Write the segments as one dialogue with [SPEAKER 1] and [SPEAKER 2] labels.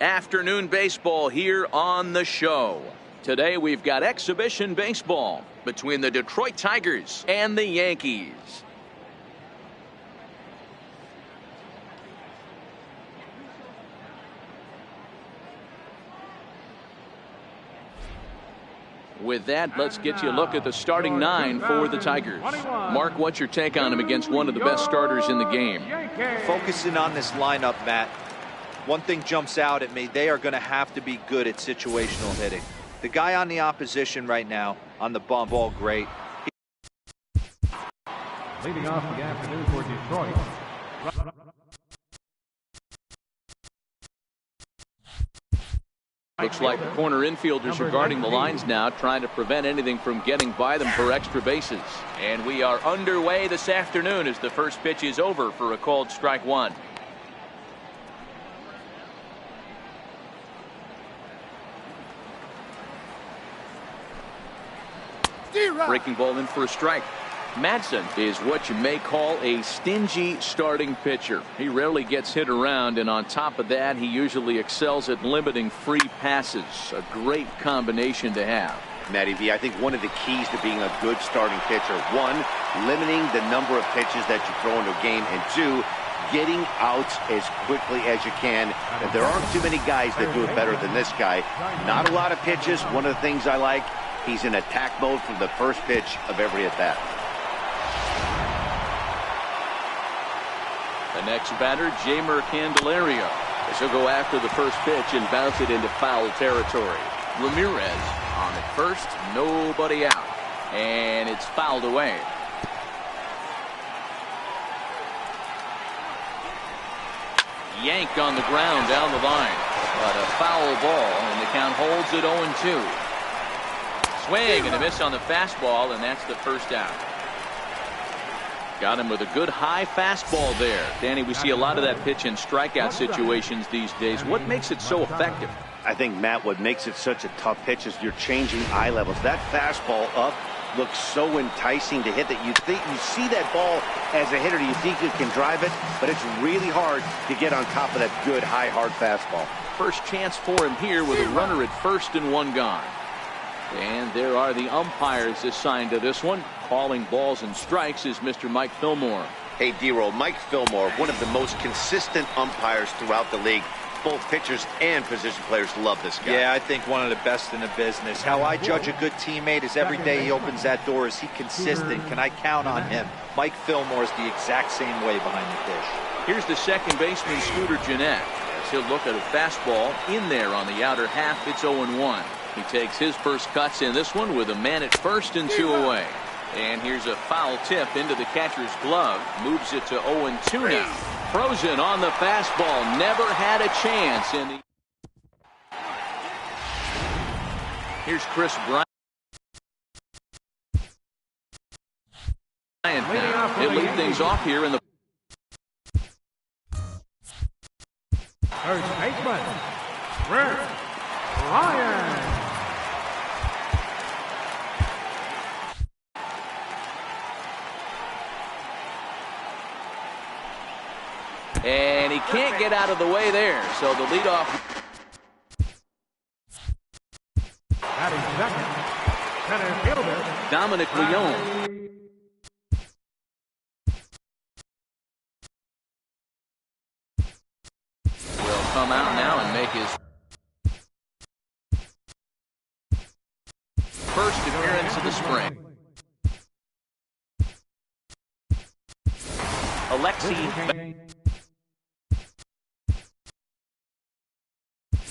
[SPEAKER 1] Afternoon baseball here on the show. Today we've got exhibition baseball between the Detroit Tigers and the Yankees. With that, let's get you a look at the starting nine for the Tigers. Mark, what's your take on him against one of the best starters in the game?
[SPEAKER 2] Focusing on this lineup, Matt, one thing jumps out at me. They are going to have to be good at situational hitting. The guy on the opposition right now on the bump, all great.
[SPEAKER 3] Leading off the afternoon for Detroit.
[SPEAKER 1] Looks like the corner infielders are guarding the lines now, trying to prevent anything from getting by them for extra bases. And we are underway this afternoon as the first pitch is over for a called strike one. Breaking ball in for a strike. Madsen is what you may call a stingy starting pitcher. He rarely gets hit around, and on top of that, he usually excels at limiting free passes. A great combination to have.
[SPEAKER 4] Matty V, I think one of the keys to being a good starting pitcher, one, limiting the number of pitches that you throw into a game, and two, getting outs as quickly as you can. And there aren't too many guys that do it better than this guy. Not a lot of pitches. One of the things I like, he's in attack mode from the first pitch of every at-bat.
[SPEAKER 1] The next batter, Jeimer Candelario, as he'll go after the first pitch and bounce it into foul territory. Ramirez on at first, nobody out, and it's fouled away. Yank on the ground down the line, but a foul ball, and the count holds at 0-2. Swing and a miss on the fastball, and that's the first out. Got him with a good high fastball there. Danny, we see a lot of that pitch in strikeout situations these days. What makes it so effective?
[SPEAKER 4] I think, Matt, what makes it such a tough pitch is you're changing eye levels. That fastball up looks so enticing to hit that you see that ball as a hitter, you think you can drive it, but it's really hard to get on top of that good high hard fastball.
[SPEAKER 1] First chance for him here with a runner at first and one gone. And there are the umpires assigned to this one. Calling balls and strikes is Mr. Mike Fillmore.
[SPEAKER 4] Hey, D-Roll, Mike Fillmore, one of the most consistent umpires throughout the league. Both pitchers and position players love this guy.
[SPEAKER 2] Yeah, I think one of the best in the business. How I judge a good teammate is every day he opens that door, is he consistent? Can I count on him? Mike Fillmore is the exact same way behind the dish.
[SPEAKER 1] Here's the second baseman, Scooter Gennett, as he'll look at a fastball in there on the outer half. It's 0-1. He takes his first cuts in this one with a man at first and two away. And here's a foul tip into the catcher's glove. Moves it to 0-2 now. Frozen on the fastball. Never had a chance in the... Here's Chris Bryant. He'll lead things off here in the...
[SPEAKER 3] First baseman, Chris Bryant.
[SPEAKER 1] And he can't get out of the way there. So the leadoff.
[SPEAKER 3] Batting second, center fielder
[SPEAKER 1] Dominic Leone. Will come out now and make his first appearance of the spring. Alexi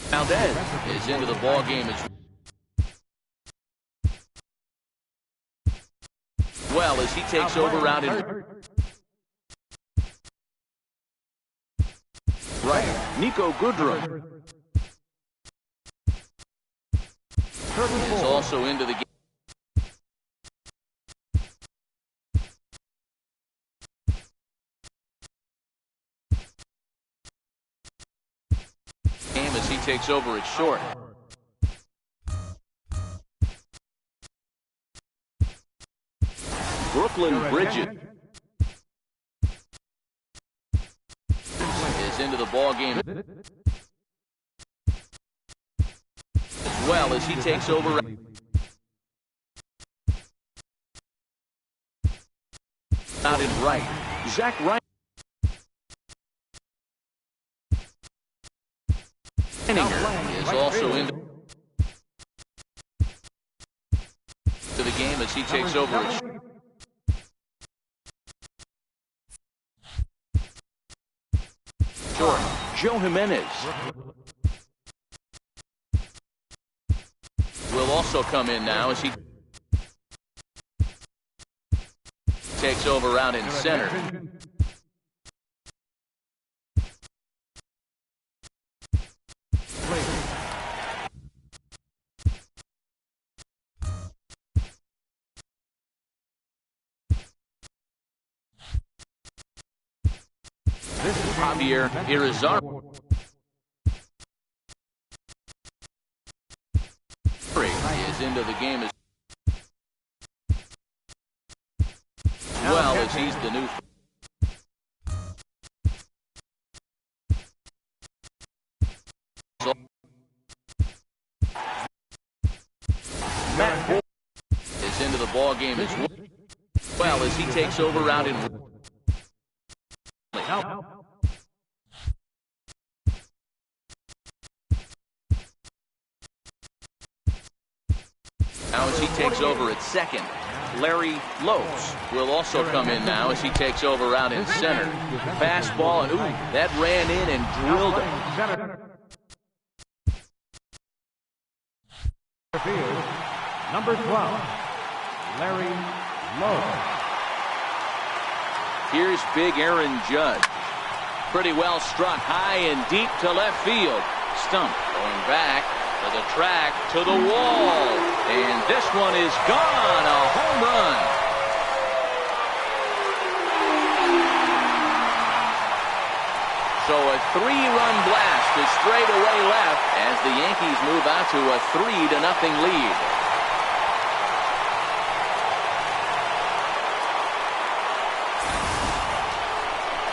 [SPEAKER 1] Valdez is into the ball game as well as he takes over out in right. Nico Goodrum is also into the game. As he takes over at short. Brooklyn Bridget is. into the ball game. well as he takes over. Out in right. Zach Wright is also into the game as he takes over. Short. Joe Jimenez will also come in now as he takes over out in center. Javier Irizarry is into the game as well as he's the new Matt is into the ball game as well as he takes over out in now as he takes over at second. Larry Lopes will also come in now as he takes over out in center. Fastball, and ooh, that ran in and drilled him.
[SPEAKER 3] Field, number 12, Larry Lopes.
[SPEAKER 1] Here's big Aaron Judge. Pretty well struck high and deep to left field. Stump going back to the track, to the wall. And this one is gone, a home run. So a 3-run blast to straightaway left as the Yankees move out to a 3-0 lead.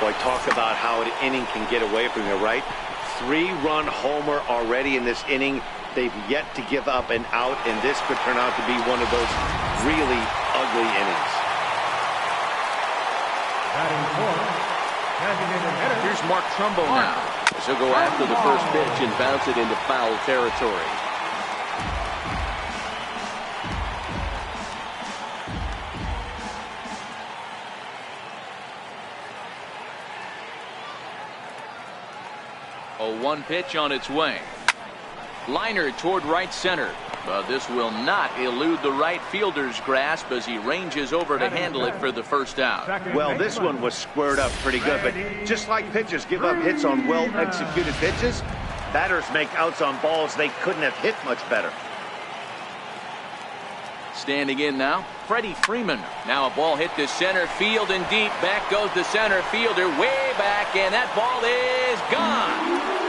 [SPEAKER 4] Boy, talk about how an inning can get away from you, right? 3-run homer already in this inning. They've yet to give up an out, and this could turn out to be one of those really ugly innings.
[SPEAKER 3] Batting fourth, designated hitter.
[SPEAKER 1] Here's Mark Trumbo now. As he'll go after the first pitch and bounce it into foul territory. A 1 pitch on its way. Liner toward right center, but this will not elude the right fielder's grasp as he ranges over to handle it for the first out.
[SPEAKER 4] Well, this one was squared up pretty good, but just like pitchers give up hits on well-executed pitches, batters make outs on balls they couldn't have hit much better.
[SPEAKER 1] Standing in now, Freddie Freeman. Now a ball hit to center field and deep. Back goes the center fielder way back, and that ball is gone.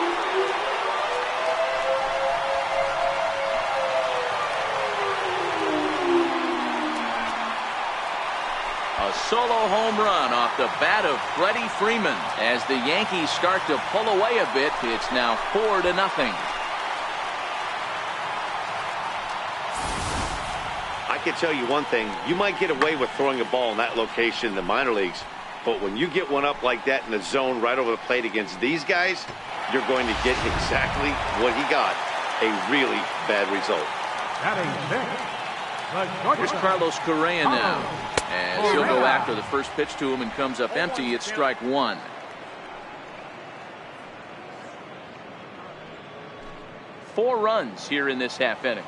[SPEAKER 1] A solo home run off the bat of Freddie Freeman. As the Yankees start to pull away a bit, it's now 4-0.
[SPEAKER 4] I can tell you one thing. You might get away with throwing a ball in that location in the minor leagues, but when you get one up like that in the zone right over the plate against these guys, you're going to get exactly what he got, a really bad result.
[SPEAKER 1] Here's Carlos Correa now, as he'll go after the first pitch to him and comes up empty. It's strike 1. Four runs here in this half inning.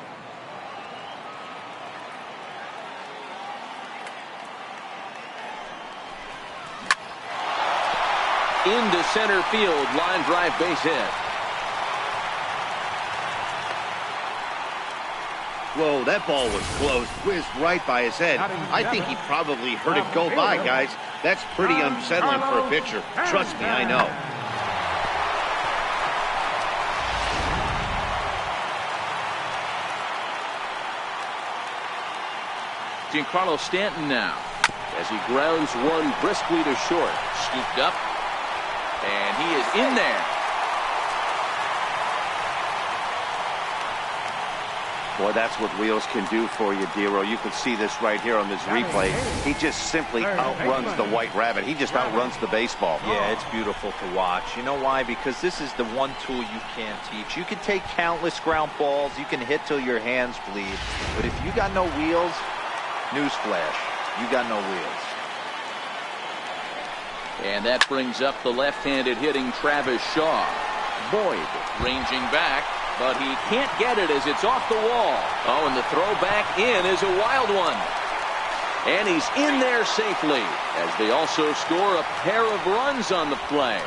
[SPEAKER 1] Into center field, line drive, base hit.
[SPEAKER 4] Whoa, that ball was close, whizzed right by his head. I think he probably heard it go by, guys. That's pretty unsettling for a pitcher. Trust me, I know.
[SPEAKER 1] Giancarlo Stanton now, as he grounds one briskly to short. Scooped up, and he is in there.
[SPEAKER 4] Boy, that's what wheels can do for you, Dero. You can see this right here on this replay. He just simply outruns the White Rabbit. He just outruns the baseball.
[SPEAKER 2] Yeah, it's beautiful to watch. You know why? Because this is the one tool you can't teach. You can take countless ground balls. You can hit till your hands bleed. But if you got no wheels, newsflash, you got no wheels.
[SPEAKER 1] And that brings up the left-handed hitting Travis Shaw. Boyd ranging back, but he can't get it as it's off the wall. Oh, and the throw back in is a wild one. And he's in there safely as they also score a pair of runs on the play.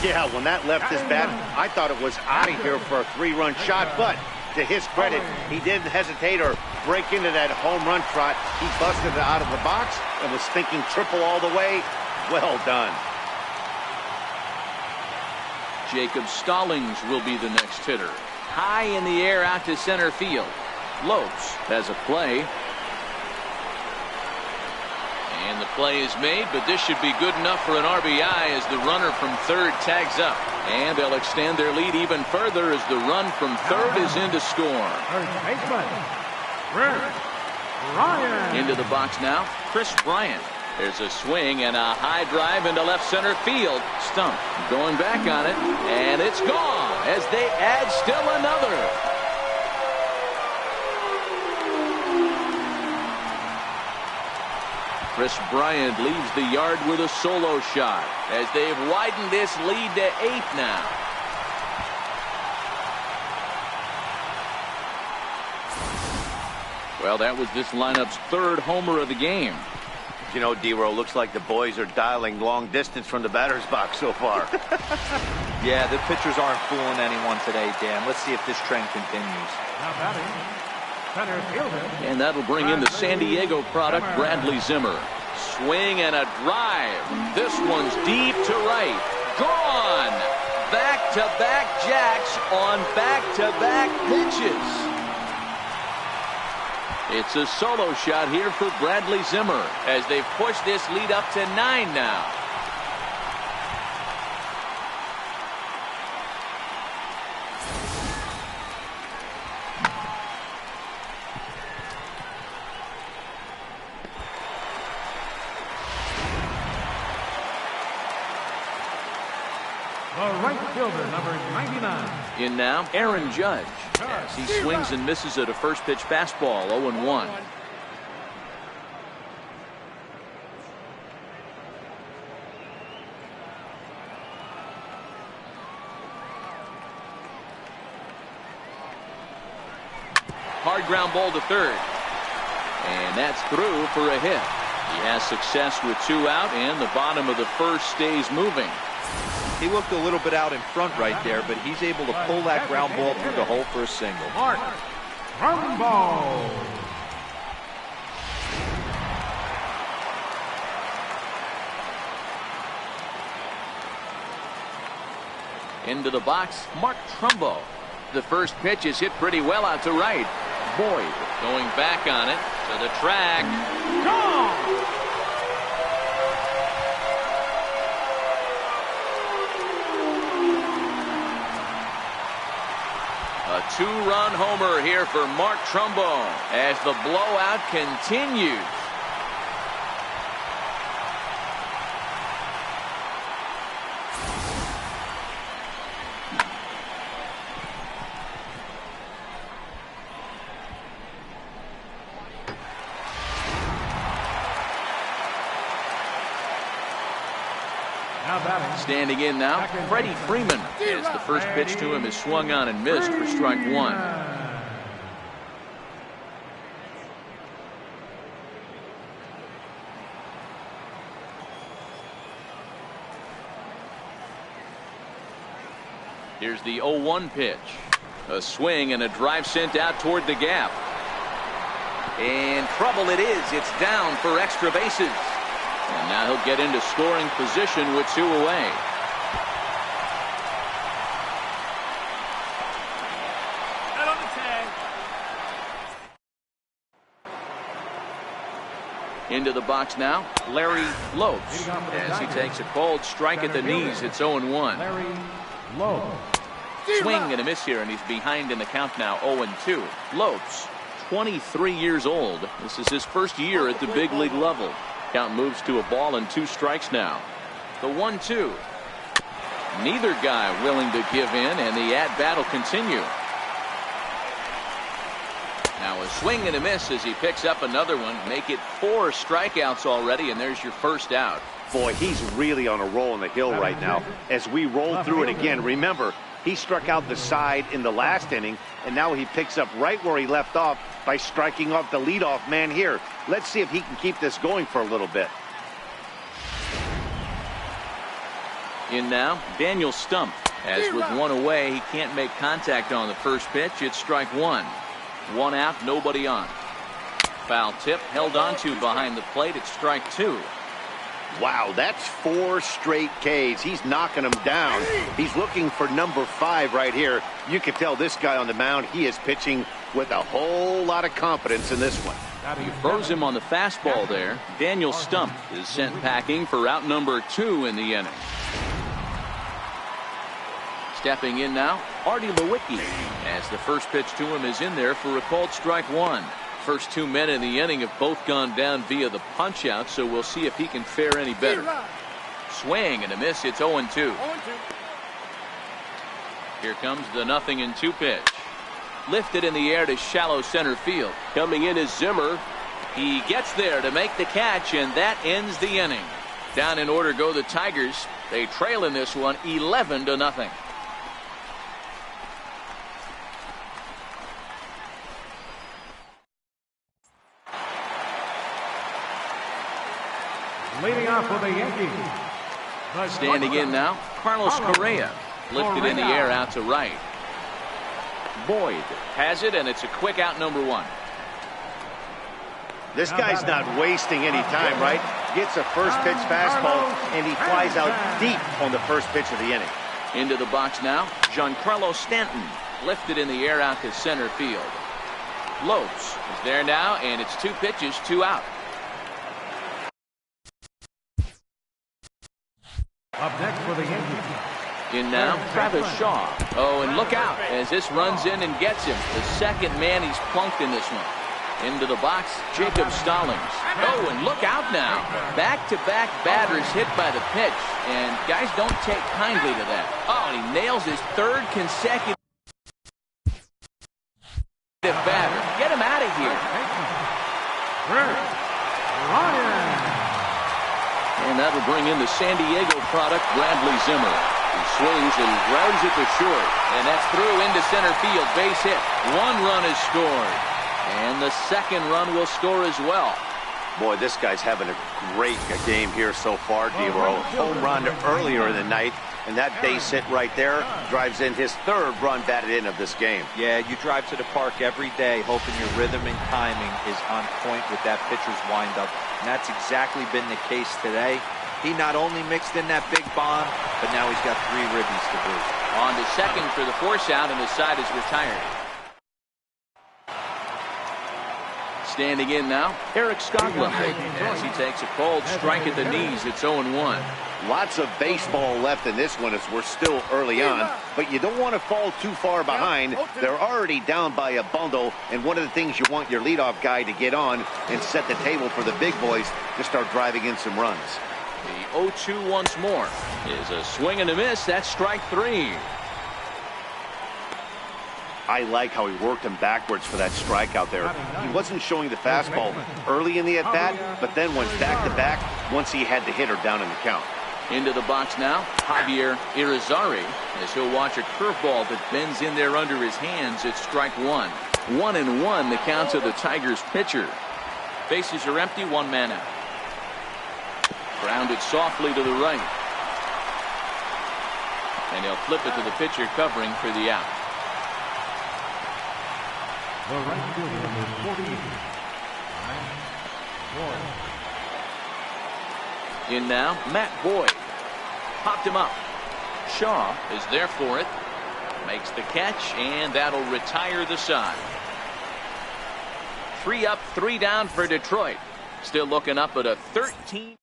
[SPEAKER 4] Yeah, when that left his bat, I thought it was out of here for a 3-run shot, but to his credit, he didn't hesitate or break into that home run trot. He busted it out of the box and was thinking triple all the way. Well done.
[SPEAKER 1] Jacob Stallings will be the next hitter. High in the air out to center field. Lopes has a play. And the play is made, but this should be good enough for an RBI as the runner from third tags up. And they'll extend their lead even further as the run from third is in to score. Into the box now, Chris Bryant. There's a swing and a high drive into left center field. Stump going back on it, and it's gone as they add still another. Chris Bryant leaves the yard with a solo shot as they've widened this lead to 8 now. Well, that was this lineup's third homer of the game.
[SPEAKER 4] You know, Dero, looks like the boys are dialing long distance from the batter's box so far.
[SPEAKER 2] Yeah, the pitchers aren't fooling anyone today, Dan. Let's see if this trend continues.
[SPEAKER 3] Now batting, center fielder.
[SPEAKER 1] And that'll bring in the San Diego product, Bradley Zimmer. Swing and a drive. This one's deep to right. Gone. Back-to-back jacks on back-to-back pitches. It's a solo shot here for Bradley Zimmer as they've pushed this lead up to 9 now.
[SPEAKER 3] The right fielder, number 99.
[SPEAKER 1] In now, Aaron Judge. As he swings and misses at a first pitch fastball, 0-1. Hard ground ball to third. And that's through for a hit. He has success with 2 out, and the bottom of the first stays moving.
[SPEAKER 2] He looked a little bit out in front right there, but he's able to pull that ground ball through the hole for a single.
[SPEAKER 3] Mark Trumbo.
[SPEAKER 1] Into the box, Mark Trumbo. The first pitch is hit pretty well out to right. Boyd going back on it to the track. Gone! A 2-run homer here for Mark Trumbo as the blowout continues. Standing in now, Freddie Freeman, as the first pitch to him is swung on and missed for strike 1. Here's the 0-1 pitch. A swing and a drive sent out toward the gap. And trouble it is. It's down for extra bases. And now he'll get into scoring position with 2 away. Head on the tag. Into the box now, Larry Lopes, as he takes a cold strike at the knees. It's 0-1.
[SPEAKER 3] Larry Lopes.
[SPEAKER 1] Swing and a miss here, and he's behind in the count now, 0-2. Lopes, 23 years old. This is his first year at the big league level. Count moves to a ball and 2 strikes now. The 1-2. Neither guy willing to give in, and the at-bat will continue. Now a swing and a miss as he picks up another one. Make it 4 strikeouts already, and there's your first out.
[SPEAKER 4] Boy, he's really on a roll on the hill right now. As we roll through it again, remember, he struck out the side in the last inning, and now he picks up right where he left off by striking off the leadoff man here. Let's see if he can keep this going for a little bit.
[SPEAKER 1] In now, Daniel Stump. As with 1 away, he can't make contact on the first pitch. It's strike 1. 1 out, nobody on. Foul tip, held on to behind the plate. It's strike 2.
[SPEAKER 4] Wow, that's 4 straight Ks. He's knocking them down. He's looking for number 5 right here. You can tell this guy on the mound, he is pitching with a whole lot of confidence in this one.
[SPEAKER 1] He froze him on the fastball there. Daniel Stump is sent packing for out number 2 in the inning. Stepping in now, Artie Lewicki, as the first pitch to him is in there for a called strike 1. First 2 men in the inning have both gone down via the punch out, so we'll see if he can fare any better. Swing and a miss. It's 0-2. Here comes the 0-2 pitch. Lifted in the air to shallow center field. Coming in is Zimmer. He gets there to make the catch, and that ends the inning. Down in order go the Tigers. They trail in this one 11-0.
[SPEAKER 3] Leading off for the Yankees.
[SPEAKER 1] Standing in now, Carlos Correa. Lifted in the air out to right. Boyd has it, and it's a quick out, number 1.
[SPEAKER 4] This guy's not wasting any time, right? Gets a first pitch fastball, and he flies out deep on the first pitch of the inning.
[SPEAKER 1] Into the box now, Giancarlo Stanton. Lifted in the air out to center field. Lopes is there now, and it's 2 pitches, 2 out.
[SPEAKER 3] Up next for the Yankees.
[SPEAKER 1] In now, Travis Shaw. Oh, and look out as this runs in and gets him. The second man he's plunked in this one. Into the box, Jacob Stallings. Oh, and look out now. Back-to-back batters hit by the pitch. And guys don't take kindly to that. Oh, and he nails his 3rd consecutive batter. Get him out of here. And that'll bring in the San Diego product, Bradley Zimmer. He swings and grounds it to short. And that's through into center field. Base hit. 1 run is scored. And the 2nd run will score as well.
[SPEAKER 4] Boy, this guy's having a great game here so far, Dero. Home run earlier in the night, and that base hit right there drives in his 3rd run batted in of this game.
[SPEAKER 2] Yeah, you drive to the park every day hoping your rhythm and timing is on point with that pitcher's windup, and that's exactly been the case today. He not only mixed in that big bomb, but now he's got 3 ribbies to boot.
[SPEAKER 1] On to second for the force out, and the side is retired. Standing in now, Eric Skoglund, as he takes a cold strike at the knees. It's 0-1.
[SPEAKER 4] Lots of baseball left in this one as we're still early on, but you don't want to fall too far behind. They're already down by a bundle, and one of the things you want your leadoff guy to get on and set the table for the big boys to start driving in some runs.
[SPEAKER 1] The 0-2 once more is a swing and a miss. That's strike 3.
[SPEAKER 4] I like how he worked him backwards for that strikeout there. He wasn't showing the fastball early in the at-bat, but then went back-to-back once he had the hitter down in the count.
[SPEAKER 1] Into the box now, Javier Irizarry, as he'll watch a curveball that bends in there under his hands. It's strike 1. 1-1 the count to the Tigers pitcher. Bases are empty, 1 man out. Grounded softly to the right. And he'll flip it to the pitcher covering for the out.
[SPEAKER 3] The right fielder, number 40, Matt Boyd.
[SPEAKER 1] In now, Matt Boyd. Popped him up. Shaw is there for it. Makes the catch, and that'll retire the side. 3 up, 3 down for Detroit. Still looking up at a 13.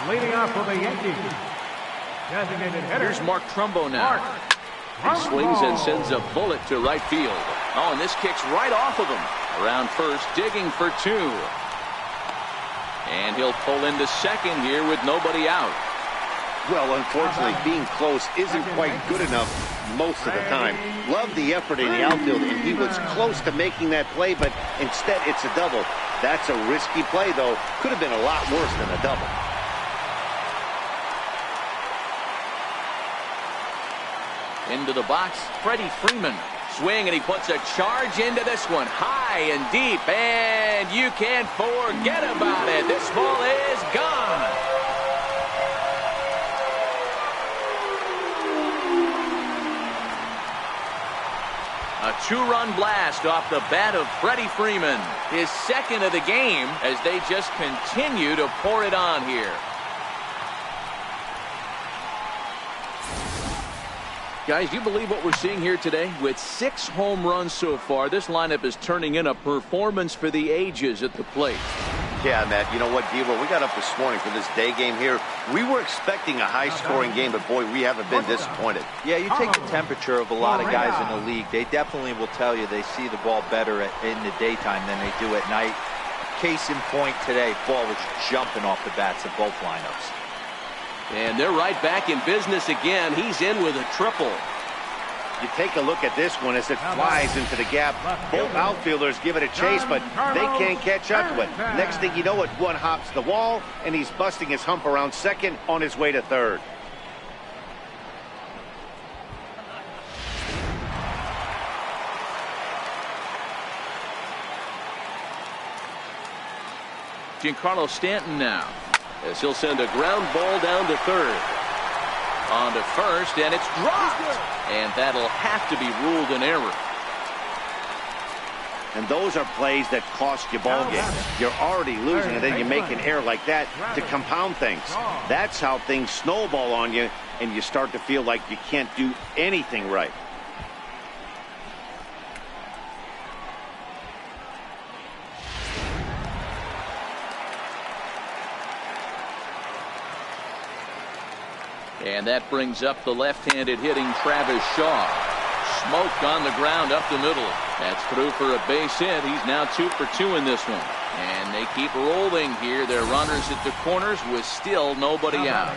[SPEAKER 3] Leading off for the Yankees. Designated hitter.
[SPEAKER 1] Here's Mark Trumbo now. He swings and sends a bullet to right field. Oh, and this kicks right off of him. Around first, digging for two. And he'll pull into second here with nobody out.
[SPEAKER 4] Well, unfortunately, being close isn't quite good enough most of the time. Love the effort in the outfield, and he was close to making that play, but instead it's a double. That's a risky play, though. Could have been a lot worse than a double.
[SPEAKER 1] Into the box, Freddie Freeman. Swing, and he puts a charge into this one. High and deep, and you can't forget about it. This ball is gone. A two-run blast off the bat of Freddie Freeman. His second of the game as they just continue to pour it on here. Guys, do you believe what we're seeing here today? With 6 home runs so far, this lineup is turning in a performance for the ages at the plate.
[SPEAKER 4] Yeah, Matt, you know what, Devo? We got up this morning for this day game here. We were expecting a high-scoring game, but, boy, we haven't been disappointed.
[SPEAKER 2] Yeah, you take the temperature of a lot of guys in the league. They definitely will tell you they see the ball better in the daytime than they do at night. Case in point today, ball was jumping off the bats of both lineups.
[SPEAKER 1] And they're right back in business again. He's in with a triple.
[SPEAKER 4] You take a look at this one as it flies into the gap. Both outfielders give it a chase, but they can't catch up to it. Next thing you know, one hops the wall, and he's busting his hump around second on his way to third.
[SPEAKER 1] Giancarlo Stanton now, as he'll send a ground ball down to third. On to first, and it's dropped. And that'll have to be ruled an error.
[SPEAKER 4] And those are plays that cost you ball games. You're already losing, and then you make an error like that to compound things. That's how things snowball on you, and you start to feel like you can't do anything right.
[SPEAKER 1] And that brings up the left-handed hitting Travis Shaw. Smoke on the ground up the middle. That's through for a base hit. He's now 2 for 2 in this one. And they keep rolling here. Their runners at the corners with still nobody out.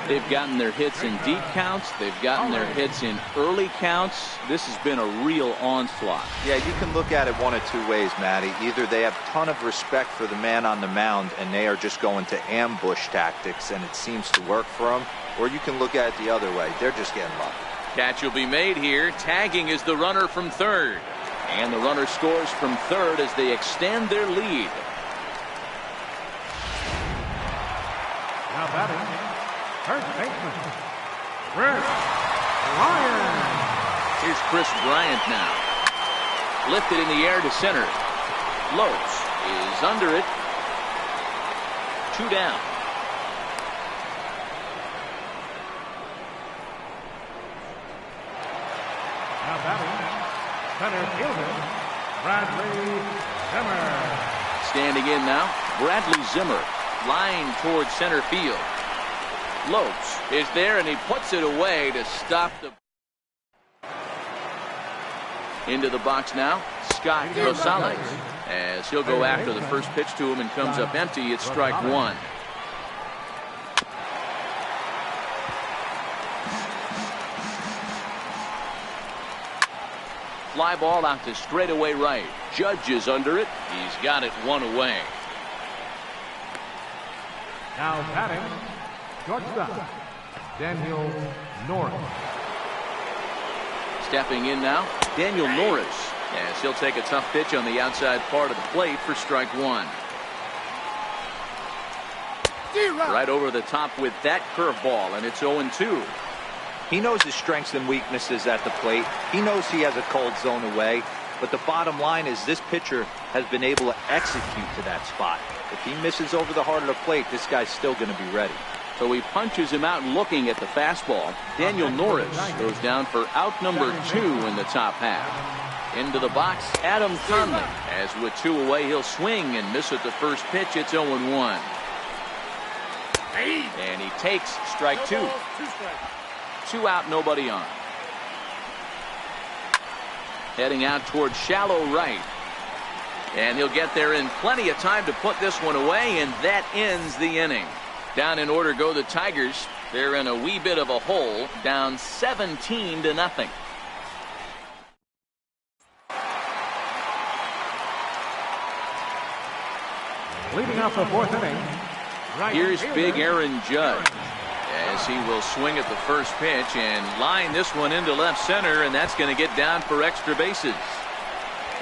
[SPEAKER 1] They've gotten their hits in deep counts. They've gotten their hits in early counts. This has been a real onslaught.
[SPEAKER 2] Yeah, you can look at it one of two ways, Matty. Either they have a ton of respect for the man on the mound and they are just going to ambush tactics and it seems to work for them. Or you can look at it the other way. They're just getting lucky.
[SPEAKER 1] Catch will be made here. Tagging is the runner from third. And the runner scores from third as they extend their lead.
[SPEAKER 3] Now batting, first baseman, Chris Bryant.
[SPEAKER 1] Here's Chris Bryant now. Lifted in the air to center. Lopes is under it. 2 down.
[SPEAKER 3] Now batting, center fielder, Bradley Zimmer.
[SPEAKER 1] Standing in now, Bradley Zimmer. Line towards center field. Lopes is there, and he puts it away to stop the... Into the box now, Scott Rosales. As he'll go after the first pitch to him and comes up empty, it's strike 1. Fly ball out to straightaway right. Judge is under it. He's got it 1 away.
[SPEAKER 3] Now batting, shortstop, Daniel Norris.
[SPEAKER 1] Stepping in now, Daniel Norris, as he'll take a tough pitch on the outside part of the plate for strike 1. Right over the top with that curveball, and it's 0-2.
[SPEAKER 2] He knows his strengths and weaknesses at the plate. He knows he has a cold zone away. But the bottom line is this pitcher has been able to execute to that spot. If he misses over the heart of the plate, this guy's still going to be ready.
[SPEAKER 1] So he punches him out looking at the fastball. Daniel Norris goes down for out number 2 in the top half. Into the box, Adam Conley. As with 2 away, he'll swing and miss at the first pitch. It's 0-1. And he takes strike two. 2 out, nobody on. Heading out towards shallow right. And he'll get there in plenty of time to put this one away, and that ends the inning. Down in order go the Tigers. They're in a wee bit of a hole, down 17-0.
[SPEAKER 3] Leading off the fourth inning. Right
[SPEAKER 1] Here's
[SPEAKER 3] fielder,
[SPEAKER 1] big Aaron Judge as he will swing at the first pitch and line this one into left center, and that's going to get down for extra bases.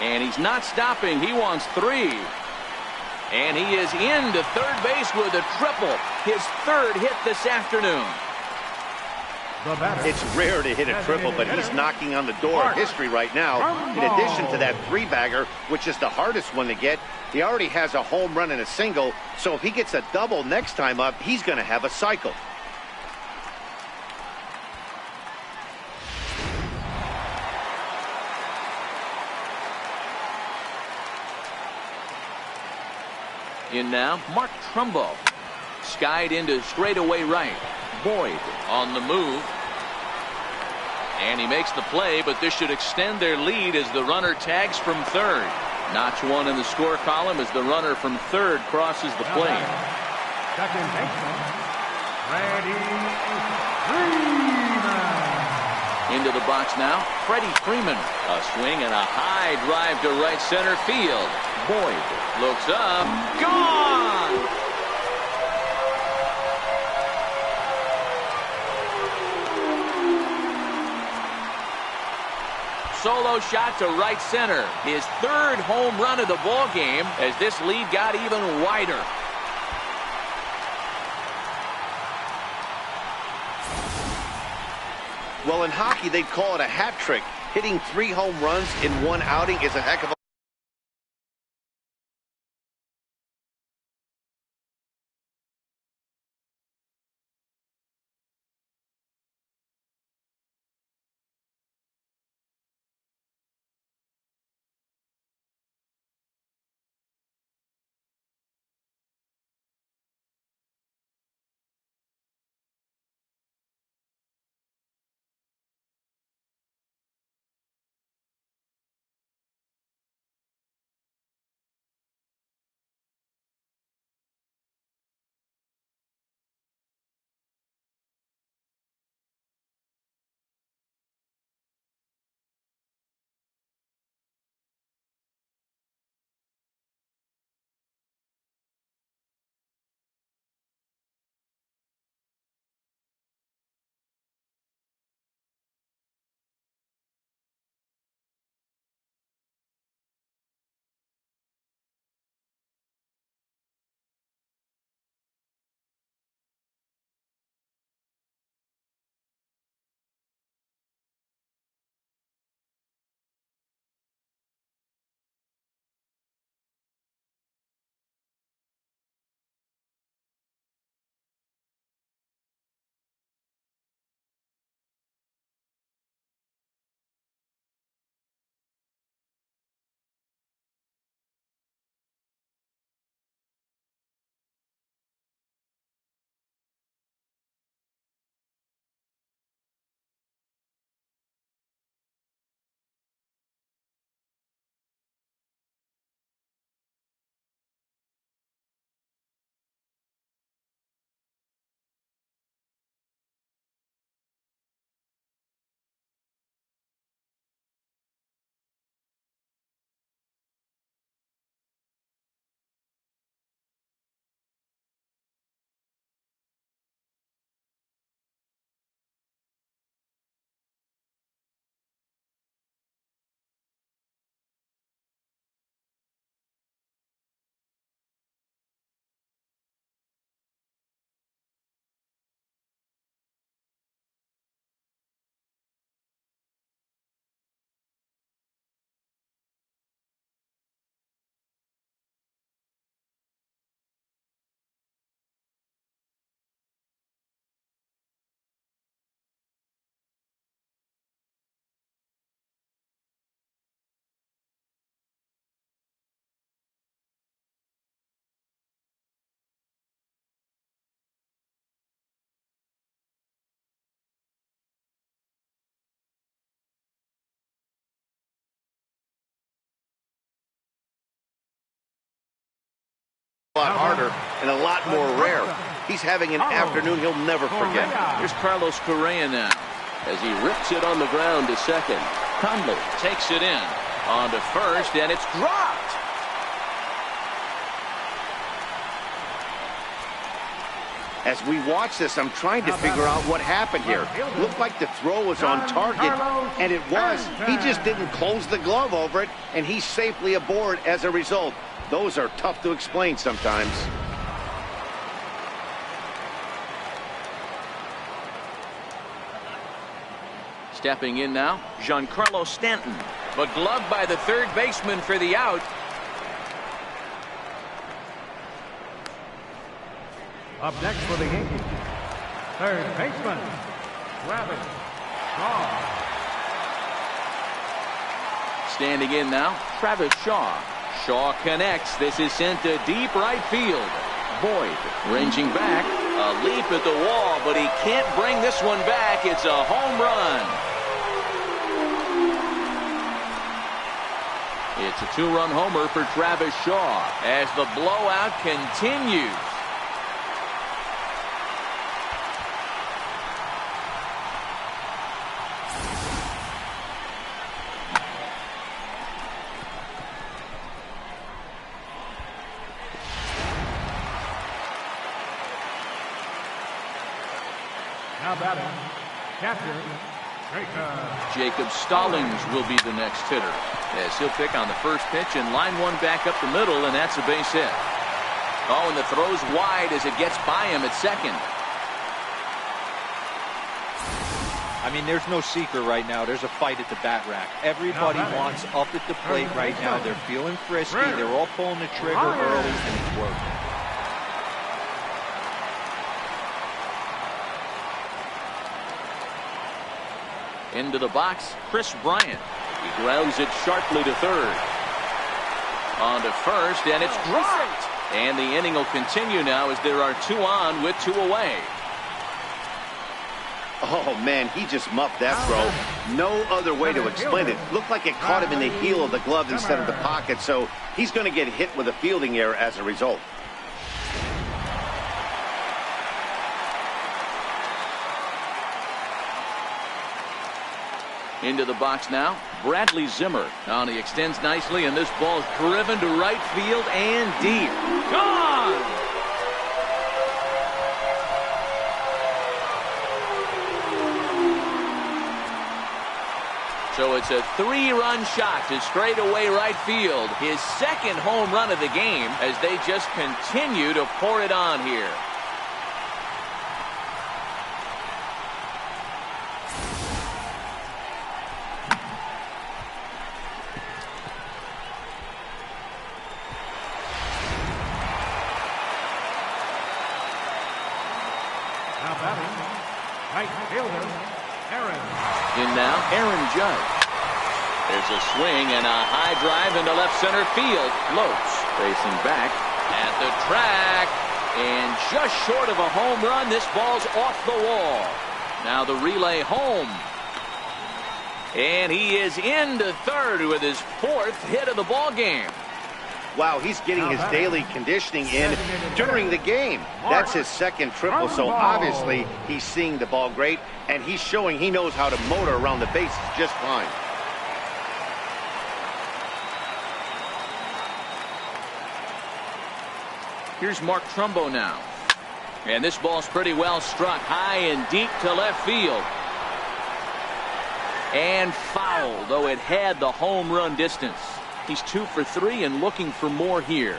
[SPEAKER 1] And he's not stopping. He wants 3. And he is into third base with a triple. His 3rd hit this afternoon.
[SPEAKER 3] the batter.
[SPEAKER 4] It's rare to hit a triple, but he's knocking on the door of history right now. In addition to that 3-bagger, which is the hardest one to get, he already has a home run and a single, so if he gets a double next time up, he's going to have a cycle.
[SPEAKER 1] In now, Mark Trumbo. Skied into straightaway right. Boyd on the move. And he makes the play, but this should extend their lead as the runner tags from third. Notch one in the score column as the runner from third crosses the plate.
[SPEAKER 3] Second baseman, Freddie Freeman.
[SPEAKER 1] Into the box now, Freddie Freeman. A swing and a high drive to right center field. Boyd looks up. Gone! Solo shot to right center. His 3rd home run of the ball game as this lead got even wider.
[SPEAKER 4] Well, in hockey, they'd call it a hat trick. Hitting 3 home runs in one outing is a heck of a lot harder and a lot more rare. He's having an afternoon he'll never forget.
[SPEAKER 1] Here's Carlos Correa now as he rips it on the ground to second. Conley takes it in on to first, and it's dropped.
[SPEAKER 4] As we watch this, I'm trying to figure out what happened here. Looked like the throw was on target, and it was. He just didn't close the glove over it, and he's safely aboard as a result. Those are tough to explain sometimes.
[SPEAKER 1] Stepping in now, Giancarlo Stanton, but gloved by the third baseman for the out.
[SPEAKER 3] Up next for the Yankees, third baseman, Travis Shaw.
[SPEAKER 1] Standing in now, Travis Shaw. Shaw connects. This is sent to deep right field. Boyd ranging back. A leap at the wall, but he can't bring this one back. It's a home run. It's a two-run homer for Travis Shaw as the blowout continues.
[SPEAKER 3] Now batting, catcher,
[SPEAKER 1] Jacob Stallings will be the next hitter as he'll pick on the first pitch and line one back up the middle, and that's a base hit. Oh, and the throw's wide as it gets by him at second.
[SPEAKER 2] I mean, there's no secret right now. There's a fight at the bat rack. Everybody wants up at the plate right now. They're feeling frisky. They're all pulling the trigger early, and it's working.
[SPEAKER 1] Into the box, Chris Bryant. He grounds it sharply to third. On to first, and it's dropped. And the inning will continue now as there are two on with two away.
[SPEAKER 4] Oh, man, he just muffed that throw. No other way to explain it. Looked like it caught him in the heel of the glove instead of the pocket, so he's going to get hit with a fielding error as a result.
[SPEAKER 1] Into the box now, Bradley Zimmer. Now he extends nicely, and this ball's driven to right field and deep. Gone! So it's a three-run shot to straightaway right field. His second home run of the game as they just continue to pour it on here. In now, Aaron Judge. There's a swing and a high drive into left center field. Lopes facing back at the track, and just short of a home run. This ball's off the wall. Now the relay home, and he is into third with his fourth hit of the ball game.
[SPEAKER 4] Wow, he's getting his daily conditioning in during the game. That's his second triple, so obviously he's seeing the ball great, and he's showing he knows how to motor around the bases just fine.
[SPEAKER 1] Here's Mark Trumbo now. And this ball's pretty well struck high and deep to left field. And foul, though it had the home run distance. He's 2 for 3 and looking for more here.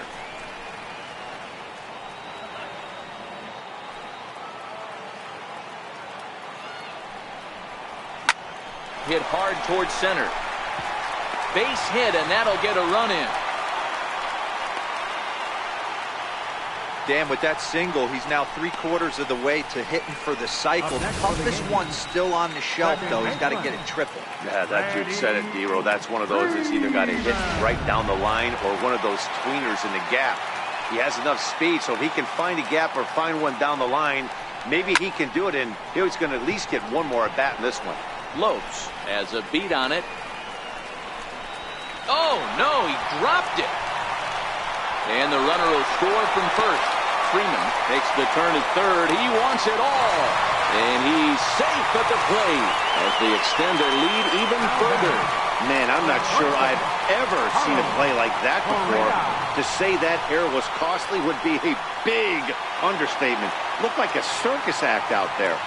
[SPEAKER 1] Hit hard towards center. Base hit, and that'll get a run in.
[SPEAKER 2] Dan, with that single, he's now 3/4 of the way to hitting for the cycle. The toughest one's still on the shelf, though. He's got to get it triple.
[SPEAKER 4] Yeah, that dude said it, D-Row. That's one of those that's either got to hit right down the line or one of those tweeners in the gap. He has enough speed, so if he can find a gap or find one down the line, maybe he can do it, and he's going to at least get one more at bat in this one.
[SPEAKER 1] Lopes has a beat on it. Oh, no, he dropped it. And the runner will score from first. Freeman makes the turn at third. He wants it all. And he's safe at the plate as they extend their lead even further.
[SPEAKER 4] Man, I'm not sure I've ever seen a play like that before. To say that error was costly would be a big understatement. Looked like a circus act out there.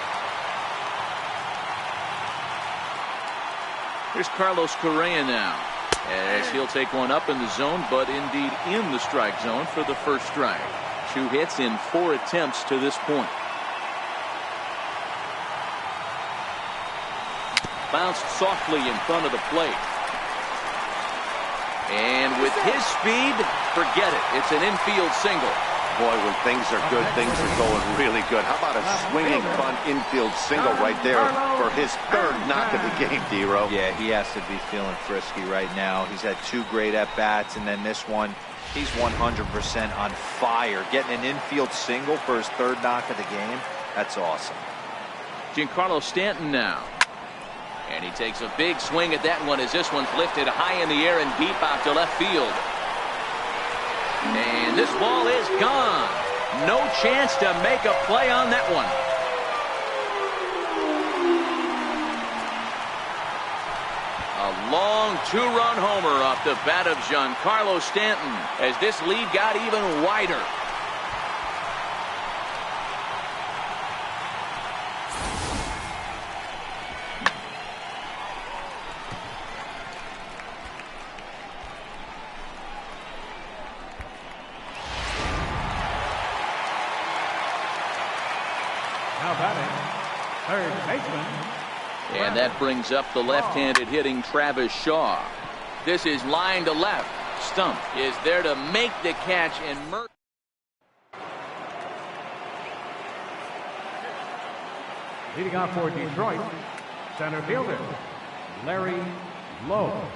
[SPEAKER 1] Here's Carlos Correa now, as he'll take one up in the zone, but indeed in the strike zone for the first strike. 2 hits in 4 attempts to this point. Bounced softly in front of the plate. And with his speed, forget it. It's an infield single.
[SPEAKER 4] Boy, when things are good, things are going really good. How about a swinging bunt infield single right there for his 3rd knock of the game, D-Ro?
[SPEAKER 2] Yeah, he has to be feeling frisky right now. He's had 2 great at-bats, and then this one, he's 100% on fire. Getting an infield single for his 3rd knock of the game, that's awesome.
[SPEAKER 1] Giancarlo Stanton now. And he takes a big swing at that one as this one's lifted high in the air and deep out to left field. And this ball is gone. No chance to make a play on that one. A long 2-run homer off the bat of Giancarlo Stanton as this lead got even wider.
[SPEAKER 3] Now batting, third baseman.
[SPEAKER 1] And that brings up the left-handed hitting Travis Shaw. This is line to left. Stump is there to make the catch, and
[SPEAKER 3] Leading off for Detroit, center fielder, Larry Lowe.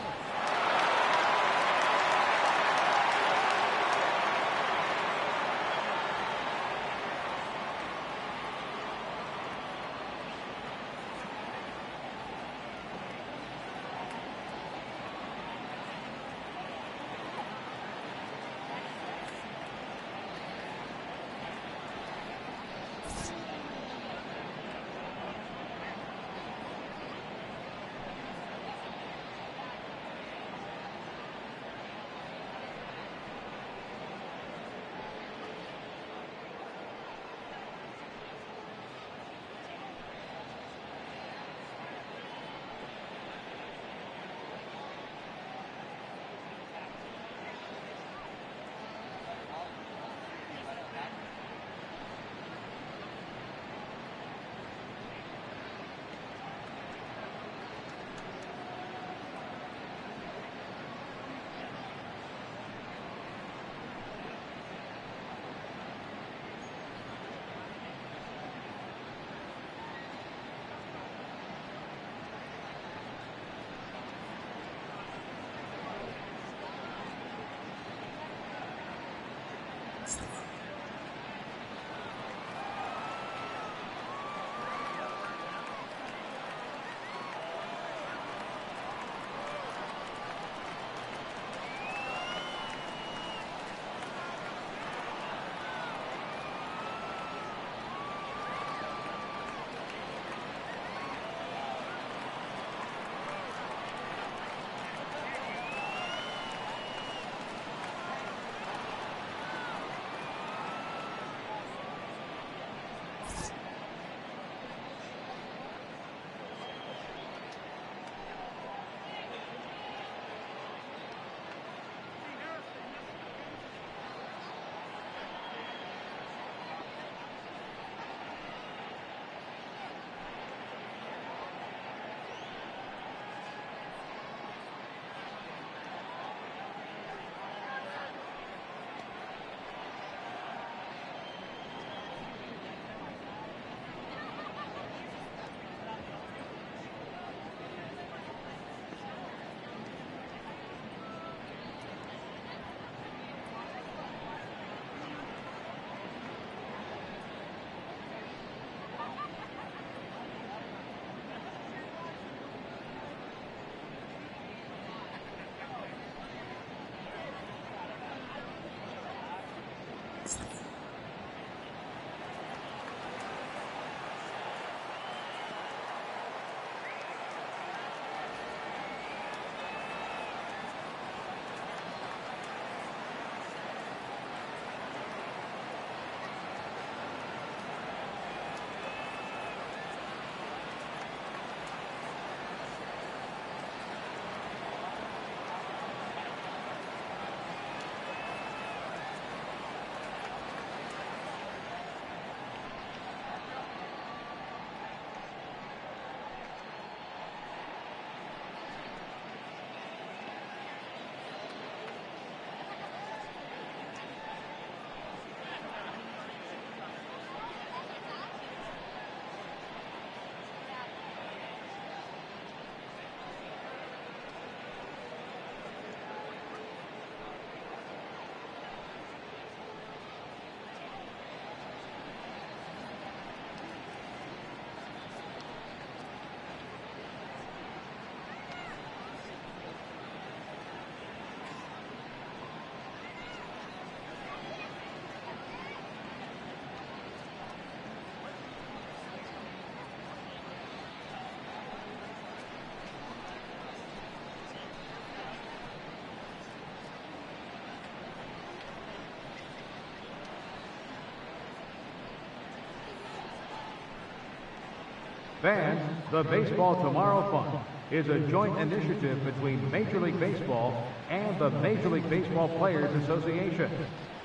[SPEAKER 3] Fans, the Baseball Tomorrow Fund is a joint initiative between Major League Baseball and the Major League Baseball Players Association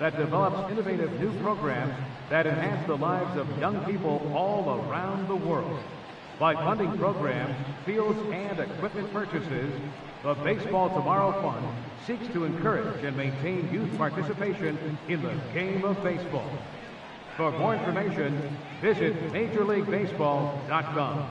[SPEAKER 3] that develops innovative new programs that enhance the lives of young people all around the world. By funding programs, fields, and equipment purchases, the Baseball Tomorrow Fund seeks to encourage and maintain youth participation in the game of baseball. For more information, visit MajorLeagueBaseball.com.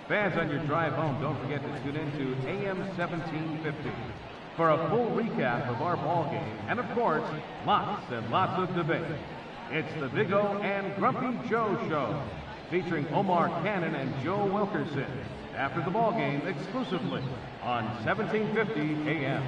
[SPEAKER 3] Fans on your drive home, don't forget to tune in to AM 1750 for a full recap of our ball game and, of course, lots and lots of debate. It's the Big O and Grumpy Joe Show, featuring Omar Cannon and Joe Wilkerson after the ball game exclusively on 1750 AM.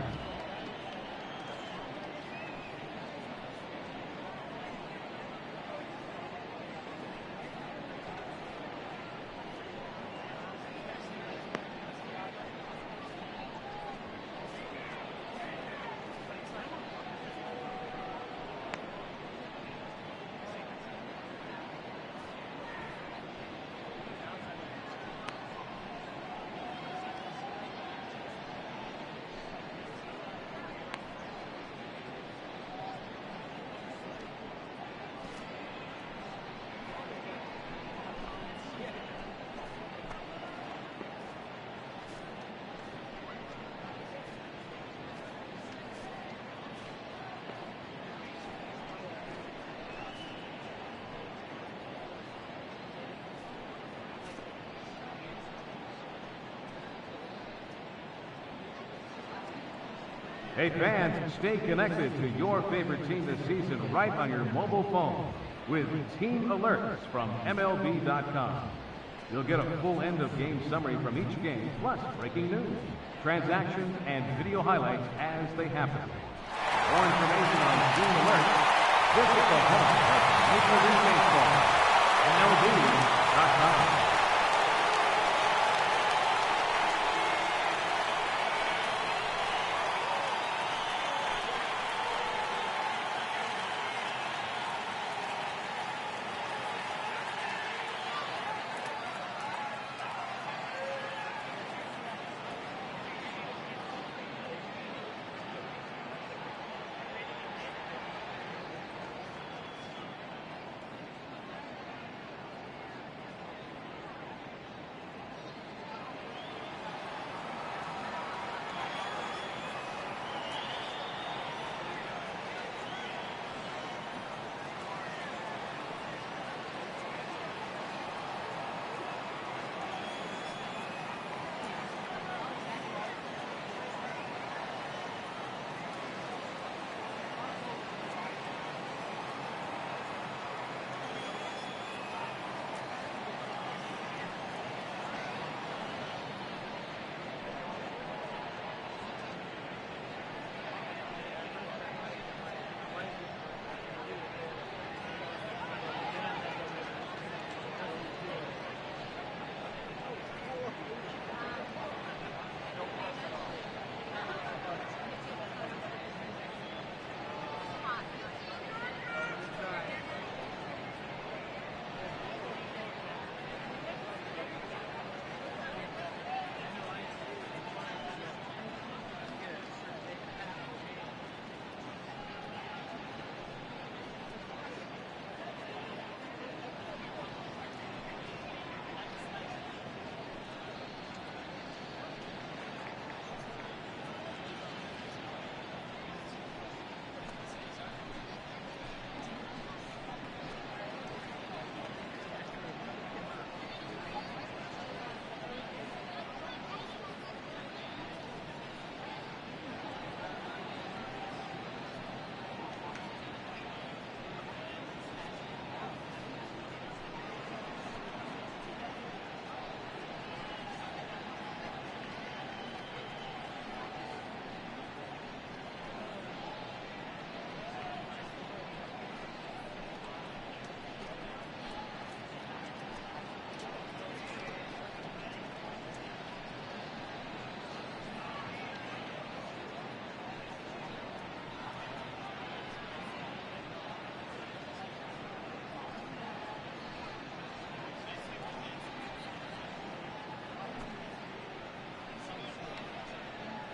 [SPEAKER 3] Hey fans, stay connected to your favorite team this season right on your mobile phone with Team Alerts from MLB.com. You'll get a full end-of-game summary from each game, plus breaking news, transactions, and video highlights as they happen. For more information on Team Alerts, visit the home of Major League Baseball, MLB.com.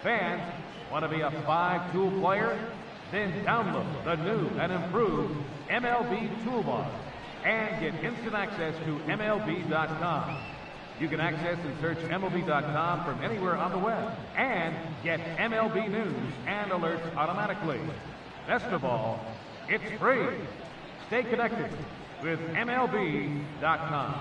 [SPEAKER 3] Fans, want to be a 5-tool player? Then download the new and improved MLB Toolbar and get instant access to MLB.com. You can access and search MLB.com from anywhere on the web and get MLB news and alerts automatically. Best of all, it's free. Stay connected with MLB.com.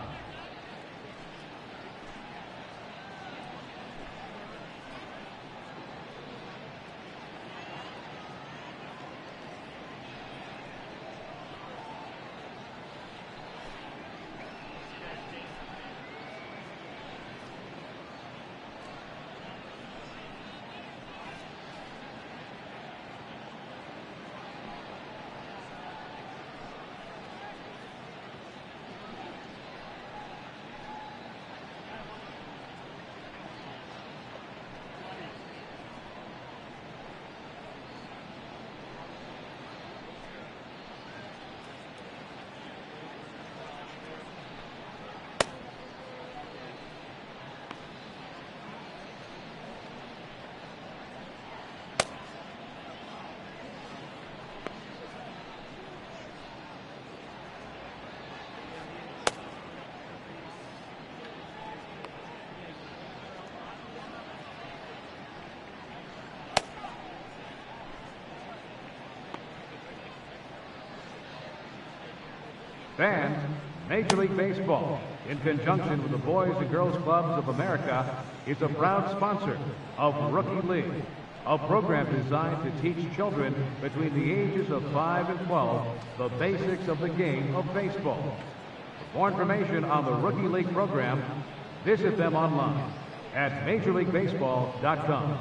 [SPEAKER 3] Fans, Major League Baseball, in conjunction with the Boys and Girls Clubs of America, is a proud sponsor of Rookie League, a program designed to teach children between the ages of 5 and 12 the basics of the game of baseball. For more information on the Rookie League program, visit them online at MajorLeagueBaseball.com.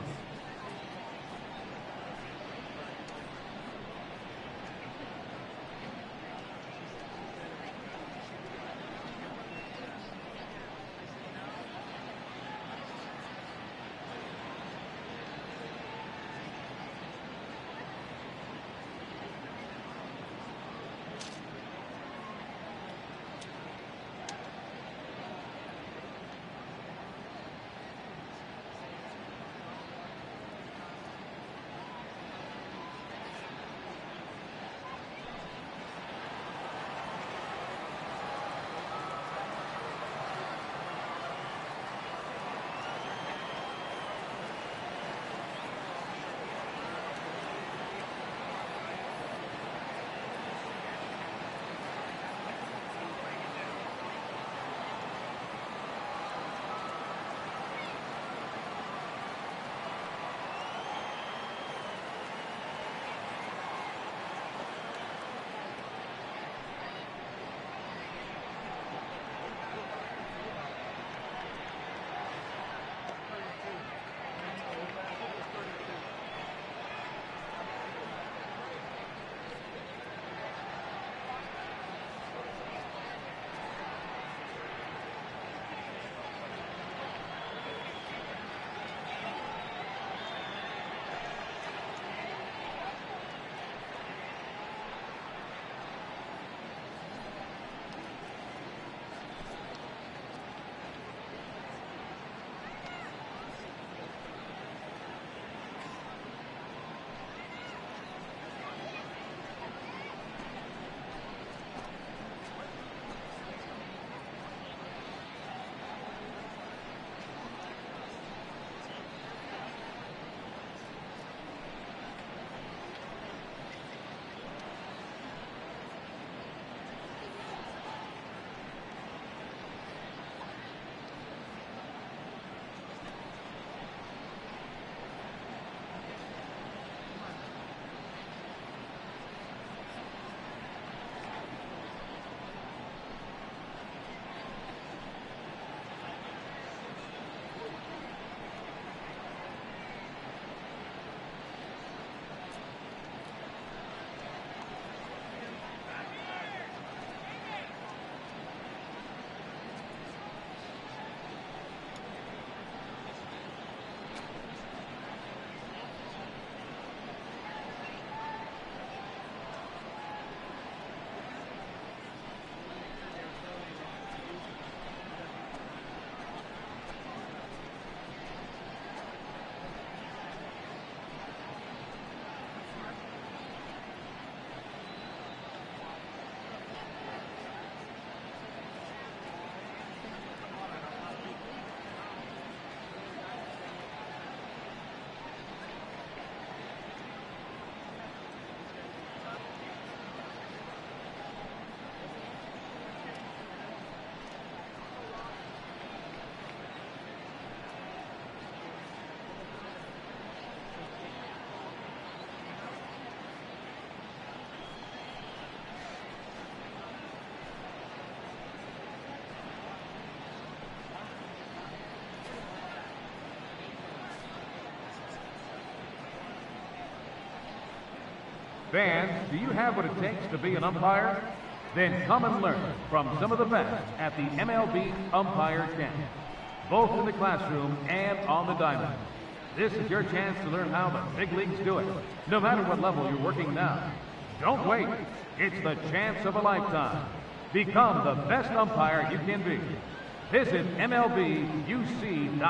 [SPEAKER 3] Fans, do you have what it takes to be an umpire? Then come and learn from some of the best at the MLB Umpire Camp, both in the classroom and on the diamond. This is your chance to learn how the big leagues do it, no matter what level you're working now. Don't wait. It's the chance of a lifetime. Become the best umpire you can be. Visit MLBUC.com.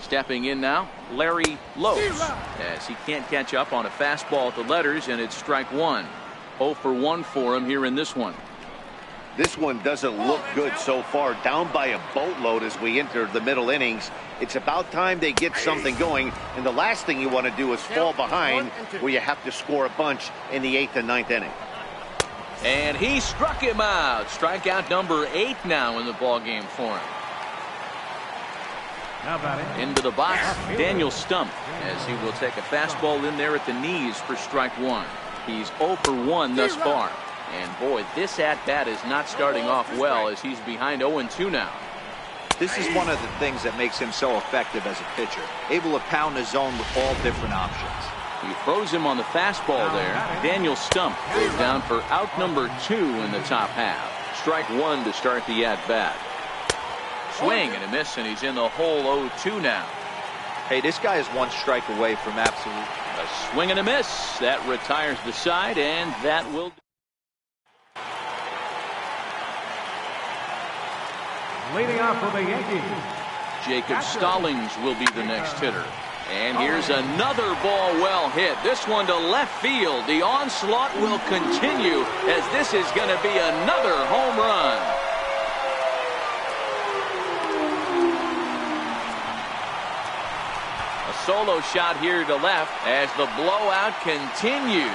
[SPEAKER 1] Stepping in now, Larry Lowe's, as he can't catch up on a fastball at the letters, and it's strike one. 0 for 1 for him here in this one.
[SPEAKER 4] This one doesn't look good so far. Down by a boatload as we enter the middle innings. It's about time they get something going. And the last thing you want to do is fall behind where you have to score a bunch in the 8th and 9th inning.
[SPEAKER 1] And he struck him out. Strikeout number 8 now in the ballgame for him. Into the box, Daniel Stump, as he will take a fastball in there at the knees for strike one. He's 0 for 1 thus far. And boy, this at-bat is not starting off well as he's behind 0-2 now.
[SPEAKER 2] This is one of the things that makes him so effective as a pitcher. Able to pound the zone with all different options.
[SPEAKER 1] He throws him on the fastball there. Daniel Stump goes down for out number 2 in the top half. Strike one to start the at-bat. Swing and a miss, and he's in the hole 0-2 now.
[SPEAKER 2] Hey, this guy is one strike away from absolute.
[SPEAKER 1] A swing and a miss. That retires the side, and that will.
[SPEAKER 3] Leading off for the Yankees,
[SPEAKER 1] Jacob Stallings will be the next hitter. And here's another ball well hit. This one to left field. The onslaught will continue as this is going to be another home run. A solo shot here to left as the blowout continues.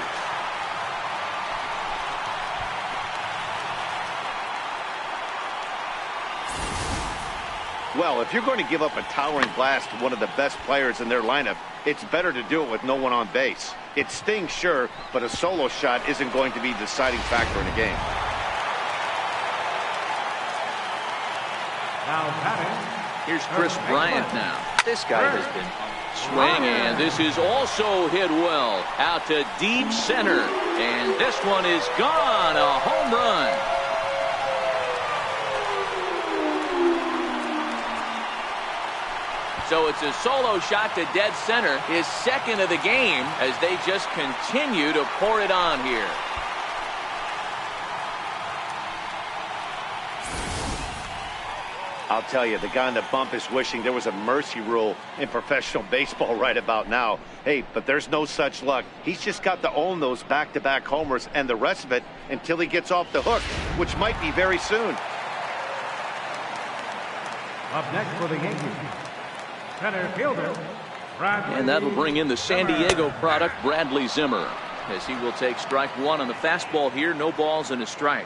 [SPEAKER 4] Well, if you're going to give up a towering blast to one of the best players in their lineup, it's better to do it with no one on base. It stings, sure, but a solo shot isn't going to be the deciding factor in a game.
[SPEAKER 3] now batting.
[SPEAKER 1] Here's Chris Bryant now.
[SPEAKER 2] This guy has been.
[SPEAKER 1] Swing, and this is also hit well out to deep center. And this one is gone. A home run. So it's a solo shot to dead center, his second of the game, as they just continue to pour it on here.
[SPEAKER 4] I'll tell you, the guy on the bump is wishing there was a mercy rule in professional baseball right about now. Hey, but there's no such luck. He's just got to own those back-to-back homers and the rest of it until he gets off the hook, which might be very soon.
[SPEAKER 3] Up next for the Yankees, center fielder, Bradley.
[SPEAKER 1] And that'll bring in the San Diego product, Bradley Zimmer, as he will take strike one on the fastball here. No balls and a strike.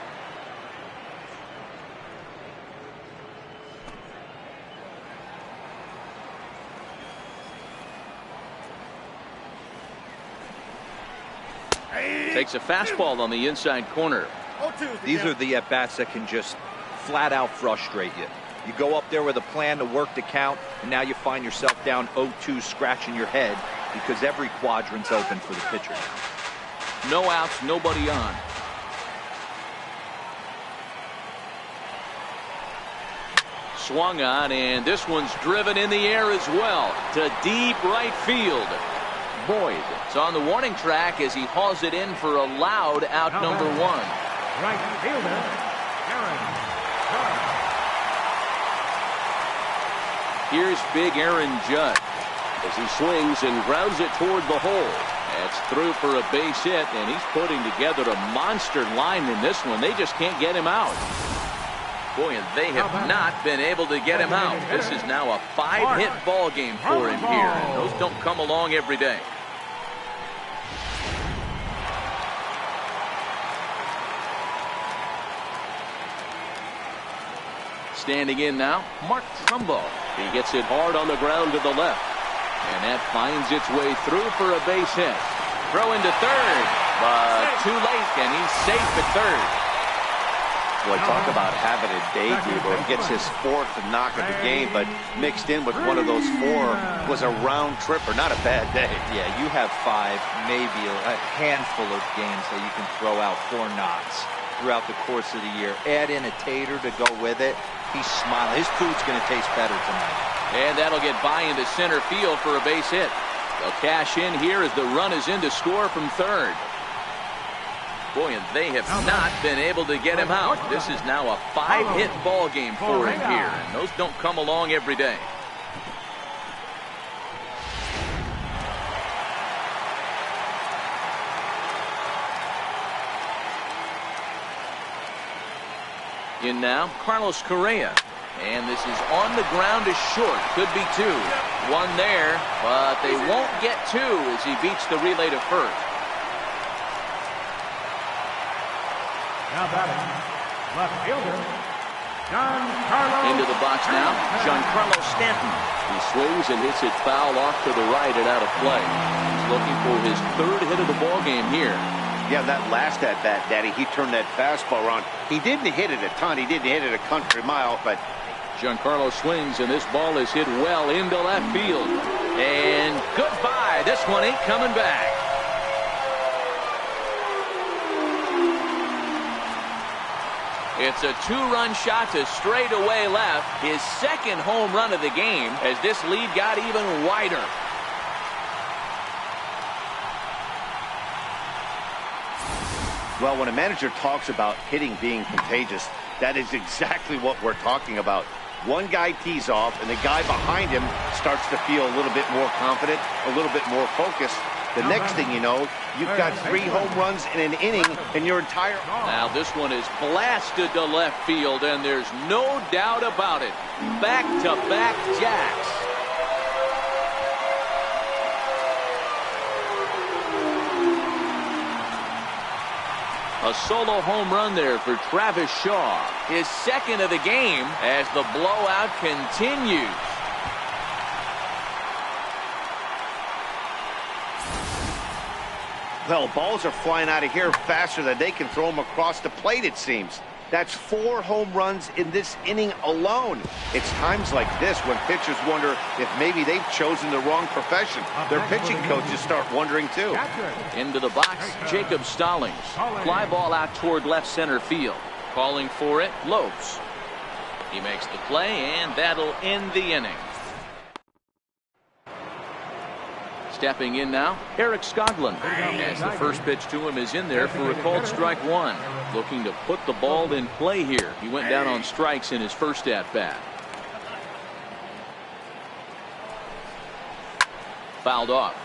[SPEAKER 1] Takes a fastball on the inside corner.
[SPEAKER 2] These are the at-bats that can just flat out frustrate you. You go up there with a plan to work the count, and now you find yourself down 0-2 scratching your head because every quadrant's open for the pitcher.
[SPEAKER 1] No outs, nobody on. Swung on, and this one's driven in the air as well to deep right field. Boyd is on the warning track as he hauls it in for a loud out number one.
[SPEAKER 3] Right fielder, Aaron Judge.
[SPEAKER 1] Here's big Aaron Judge as he swings and grounds it toward the hole. That's through for a base hit, and he's putting together a monster line in this one. They just can't get him out. Boy, and they have not been able to get him out. This is now a 5-hit ball game for him here, and those don't come along every day. Standing in now, Mark Trumbo. He gets it hard on the ground to the left, and that finds its way through for a base hit. Throw into third, but too late, and he's safe at third.
[SPEAKER 4] Boy, talk about having a day, Gabriel. He gets his fourth knock of the game, but mixed in with one of those four was a round tripper. Not a bad day.
[SPEAKER 2] Yeah, you have 5, maybe a handful of games that you can throw out 4 knocks throughout the course of the year. Add in a tater to go with it. He's smiling. His food's going to taste better tonight.
[SPEAKER 1] And that'll get by into center field for a base hit. They'll cash in here as the run is in to score from third. Boy, and they have not been able to get him out. This is now a 5-hit ball game for him here, and those don't come along every day. In now, Carlos Correa. And this is on the ground is short. Could be two. One there, but they won't get two as he beats the relay to first.
[SPEAKER 3] Now batting, left fielder, Giancarlo.
[SPEAKER 1] Into the box now, Giancarlo Stanton. He swings and hits it foul off to the right and out of play. He's looking for his third hit of the ball game here.
[SPEAKER 4] Yeah, that last at bat, Daddy, he turned that fastball around. He didn't hit it a ton. He didn't hit it a country mile, but
[SPEAKER 1] Giancarlo swings, and this ball is hit well into left field. And goodbye. This one ain't coming back. It's a two-run shot to straightaway left. His second home run of the game as this lead got even wider.
[SPEAKER 4] well, when a manager talks about hitting being contagious, that is exactly what we're talking about. One guy tees off, and the guy behind him starts to feel a little bit more confident, a little bit more focused. The next thing you know, you've got 3 home runs in an inning in your entire...
[SPEAKER 1] Now this one is blasted to left field, and there's no doubt about it. Back-to-back jacks. A solo home run there for Travis Shaw. His second of the game as the blowout continues.
[SPEAKER 4] Well, balls are flying out of here faster than they can throw them across the plate, it seems. That's 4 home runs in this inning alone. It's times like this when pitchers wonder if maybe they've chosen the wrong profession. Their pitching coaches start wondering, too.
[SPEAKER 1] Into the box, Jacob Stallings. Fly ball out toward left center field. Calling for it, Lopes. He makes the play, and that'll end the inning. Stepping in now, Eric Skoglund, as the first pitch to him is in there for a called strike 1. Looking to put the ball in play here. He went down on strikes in his first at-bat. Fouled off.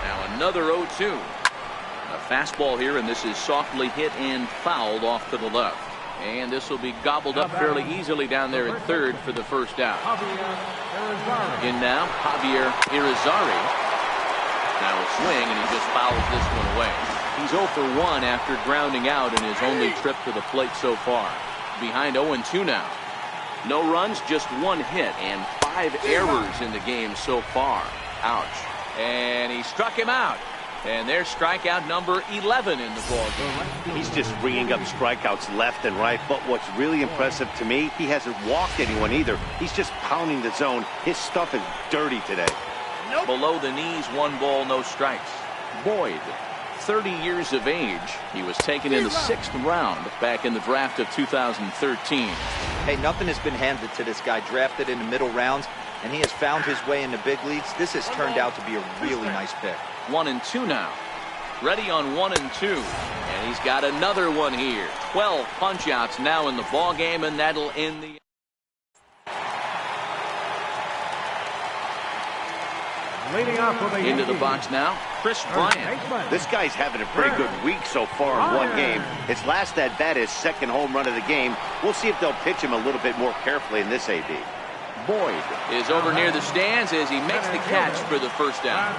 [SPEAKER 1] Now another 0-2. A fastball here, and this is softly hit and fouled off to the left. And this will be gobbled up fairly easily down there at third for the first out. In now, Javier Irizarry. Now a swing, and he just fouls this one away. He's 0 for 1 after grounding out in his only trip to the plate so far. Behind 0-2 now. No runs, just 1 hit, and 5 errors in the game so far. Ouch. And he struck him out. And there's strikeout number 11 in the ballgame.
[SPEAKER 4] He's just ringing up strikeouts left and right. But what's really impressive to me, he hasn't walked anyone either. He's just pounding the zone. His stuff is dirty today.
[SPEAKER 1] Nope. Below the knees, 1 ball, no strikes. Boyd, 30 years of age. He was taken in the 6th round back in the draft of 2013.
[SPEAKER 2] Hey, nothing has been handed to this guy. Drafted in the middle rounds, and he has found his way in the big leagues. This has turned out to be a really nice pick.
[SPEAKER 1] 1-2 now. Ready on 1-2. And he's got another one here. 12 punch-outs now in the ball game, and that'll end the...
[SPEAKER 3] Leading off with
[SPEAKER 1] into the box now, Chris Bryant.
[SPEAKER 4] This guy's having a pretty good week so far in 1 game. His last at-bat is 2nd home run of the game. We'll see if they'll pitch him a little bit more carefully in this AB.
[SPEAKER 1] Boyd is over near the stands as he makes the catch for the first down.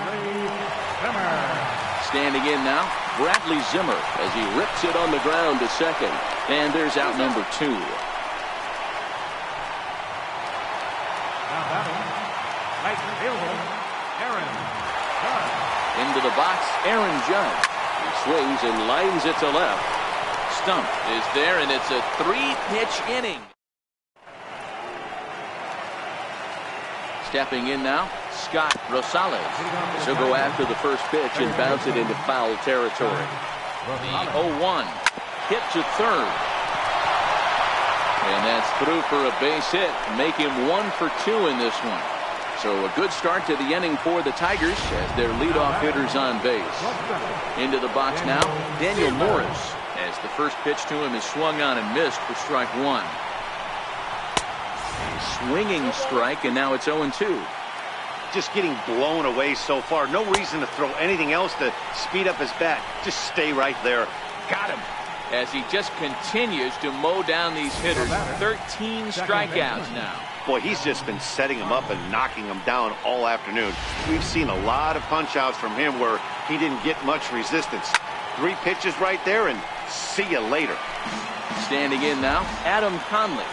[SPEAKER 1] Standing in now, Bradley Zimmer as he rips it on the ground to second. And there's out number 2.
[SPEAKER 3] Now batting, right fielder, Aaron Judge.
[SPEAKER 1] Into the box, Aaron Judge. He swings and lines it to left. Stump is there, and it's a 3-pitch inning. Stepping in now, Scott Rosales. He'll go after the first pitch and bounce it into foul territory. The 0-1 hit to third. And that's through for a base hit. Make him 1 for 2 in this one. So a good start to the inning for the Tigers as their leadoff hitter's on base. Into the box now, Daniel Morris as the first pitch to him is swung on and missed for strike 1. Swinging strike, and now it's 0-2.
[SPEAKER 4] Just getting blown away so far. No reason to throw anything else to speed up his bat. Just stay right there.
[SPEAKER 1] Got him. As he just continues to mow down these hitters. 13 strikeouts now.
[SPEAKER 4] Boy, he's just been setting him up and knocking him down all afternoon. We've seen a lot of punch-outs from him where he didn't get much resistance. 3 pitches right there, and see you later.
[SPEAKER 1] Standing in now, Adam Conley.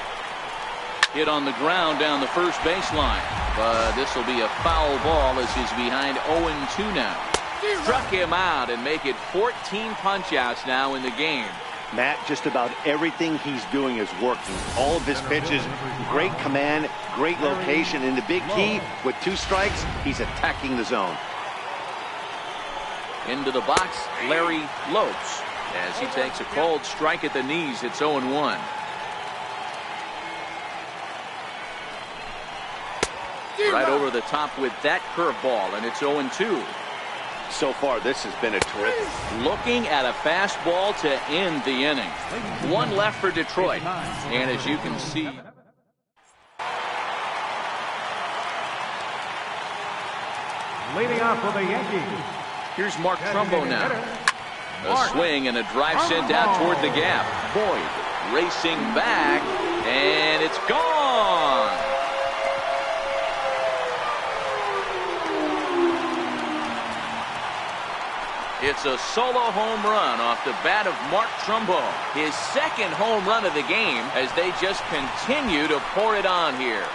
[SPEAKER 1] Hit on the ground down the first baseline. But this will be a foul ball as he's behind 0-2 now. Struck him out and make it 14 punch-outs now in the game.
[SPEAKER 4] Matt, just about everything he's doing is working. All of his pitches, great command, great location, and the big key, with 2 strikes, he's attacking the zone.
[SPEAKER 1] Into the box, Larry Lopes, as he takes a cold strike at the knees. It's 0-1. Right over the top with that curveball, and it's 0-2.
[SPEAKER 4] So far, this has been a terrific.
[SPEAKER 1] Looking at a fastball to end the inning. 1 left for Detroit. And as you can see,
[SPEAKER 3] Leading off for the Yankees.
[SPEAKER 1] here's Mark Trumbo now. A swing and a drive sent out toward the gap. Boyd racing back, and it's gone. It's a solo home run off the bat of Mark Trumbo. His 2nd home run of the game as they just continue to pour it on here.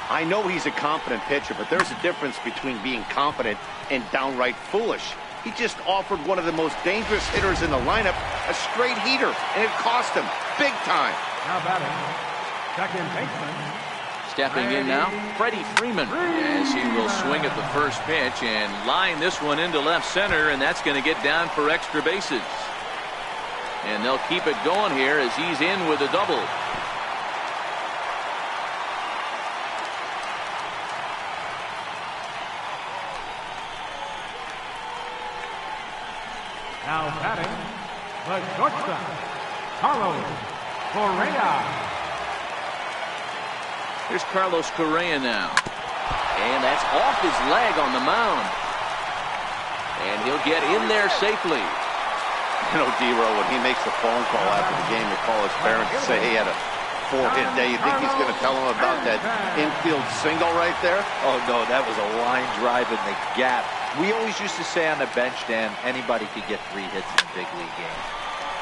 [SPEAKER 4] I know he's a confident pitcher, but there's a difference between being confident and downright foolish. He just offered one of the most dangerous hitters in the lineup a straight heater, and it cost him big time.
[SPEAKER 3] Now batting, second baseman.
[SPEAKER 1] Stepping in now, Freddie Freeman, as he will swing at the first pitch and line this one into left center, and that's going to get down for extra bases. And they'll keep it going here as he's in with a double.
[SPEAKER 3] Now batting, the shortstop, Carlos Correa.
[SPEAKER 1] Here's Carlos Correa now. And that's off his leg on the mound. And he'll get in there safely.
[SPEAKER 4] You know, D-Row, when he makes the phone call after the game to call his parents and say he had a 4-hit day, you think he's going to tell him about that infield single right there?
[SPEAKER 2] Oh, no, that was a line drive in the gap. We always used to say on the bench, Dan, anybody could get 3 hits in a big league game.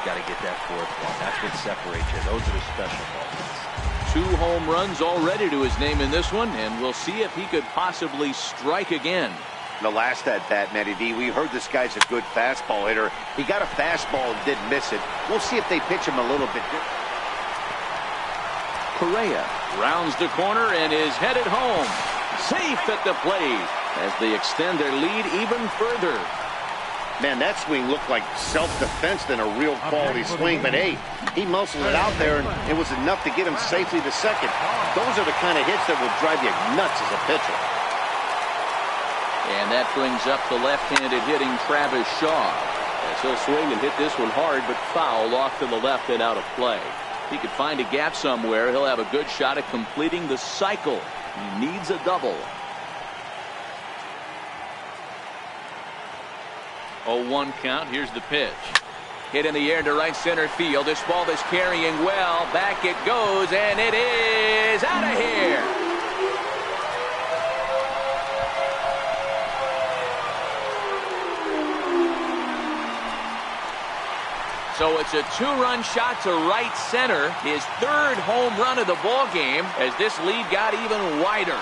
[SPEAKER 2] Got to get that 4th one. That's what separates you. Those are the special moments.
[SPEAKER 1] 2 home runs already to his name in this one, and we'll see if he could possibly strike again.
[SPEAKER 4] The last at bat, Matty V, we heard this guy's a good fastball hitter. He got a fastball and didn't miss it. We'll see if they pitch him a little bit different.
[SPEAKER 1] Correa rounds the corner and is headed home. Safe at the plate as they extend their lead even further.
[SPEAKER 4] Man, that swing looked like self-defense than a real quality swing, but hey, he muscled it out there, and it was enough to get him safely to second. Those are the kind of hits that will drive you nuts as a pitcher.
[SPEAKER 1] And that brings up the left-handed hitting Travis Shaw, as he'll swing and hit this one hard, but foul off to the left and out of play. If he could find a gap somewhere, he'll have a good shot at completing the cycle. He needs a double. 0-1 count. Here's the pitch. Hit in the air to right center field. This ball is carrying well. Back it goes, and it is out of here. So it's a 2-run shot to right center. His 3rd home run of the ball game as this lead got even wider.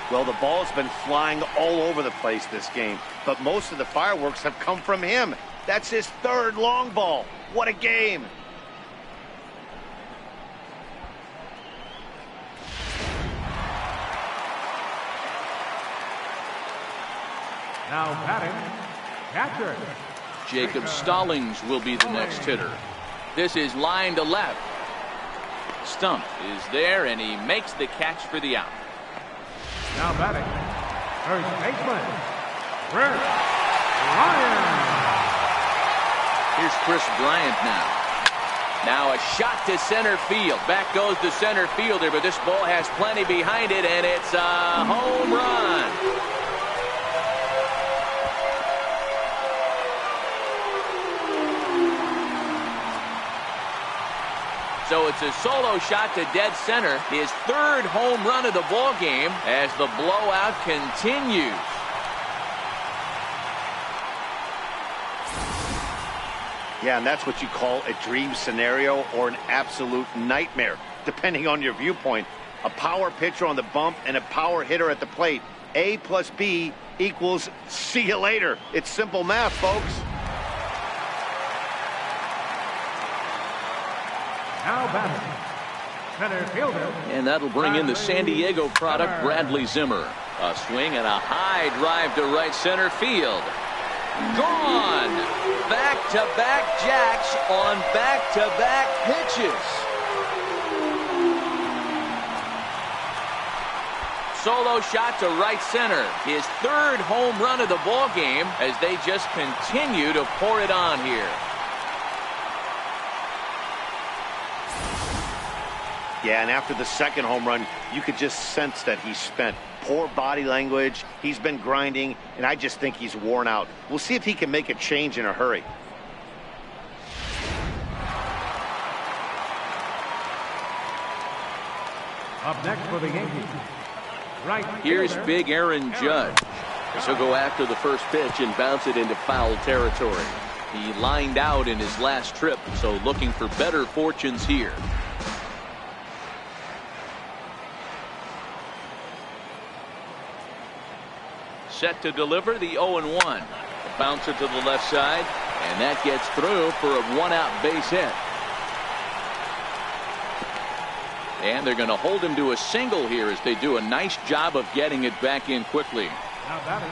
[SPEAKER 4] Well, the ball's been flying all over the place this game, but most of the fireworks have come from him. That's his 3rd long ball. What a game.
[SPEAKER 3] Now batting, catcher.
[SPEAKER 1] Jacob Stallings will be the next hitter. This is line to left. Stump is there, and he makes the catch for the out.
[SPEAKER 3] Now batting, first baseman, Chris Bryant.
[SPEAKER 1] Here's Chris Bryant now. Now a shot to center field. Back goes the center fielder, but this ball has plenty behind it, and it's a home run. So it's a solo shot to dead center. His third home run of the ball game as the blowout continues.
[SPEAKER 4] Yeah, and that's what you call a dream scenario or an absolute nightmare, depending on your viewpoint. A power pitcher on the bump and a power hitter at the plate. A plus B equals see you later. It's simple math, folks.
[SPEAKER 3] Now batting, center fielder.
[SPEAKER 1] And that'll bring in the San Diego product, Bradley Zimmer. A swing and a high drive to right center field. Gone! Back-to-back jacks on back-to-back pitches. Solo shot to right center. His third home run of the ball game as they just continue to pour it on here.
[SPEAKER 4] Yeah, and after the second home run, you could just sense that he's spent. Poor body language, he's been grinding, and I just think he's worn out. We'll see if he can make a change in a hurry.
[SPEAKER 3] Up next for the Yankees, right
[SPEAKER 1] Here's
[SPEAKER 3] fielder,
[SPEAKER 1] big Aaron Judge.
[SPEAKER 5] He'll go after the first pitch and bounce it into foul territory.
[SPEAKER 1] He lined out in his last trip, so looking for better fortunes here. Set to deliver the 0-1. A bouncer to the left side, and that gets through for a one-out base hit. And they're going to hold him to a single here as they do a nice job of getting it back in quickly.
[SPEAKER 3] Now batting,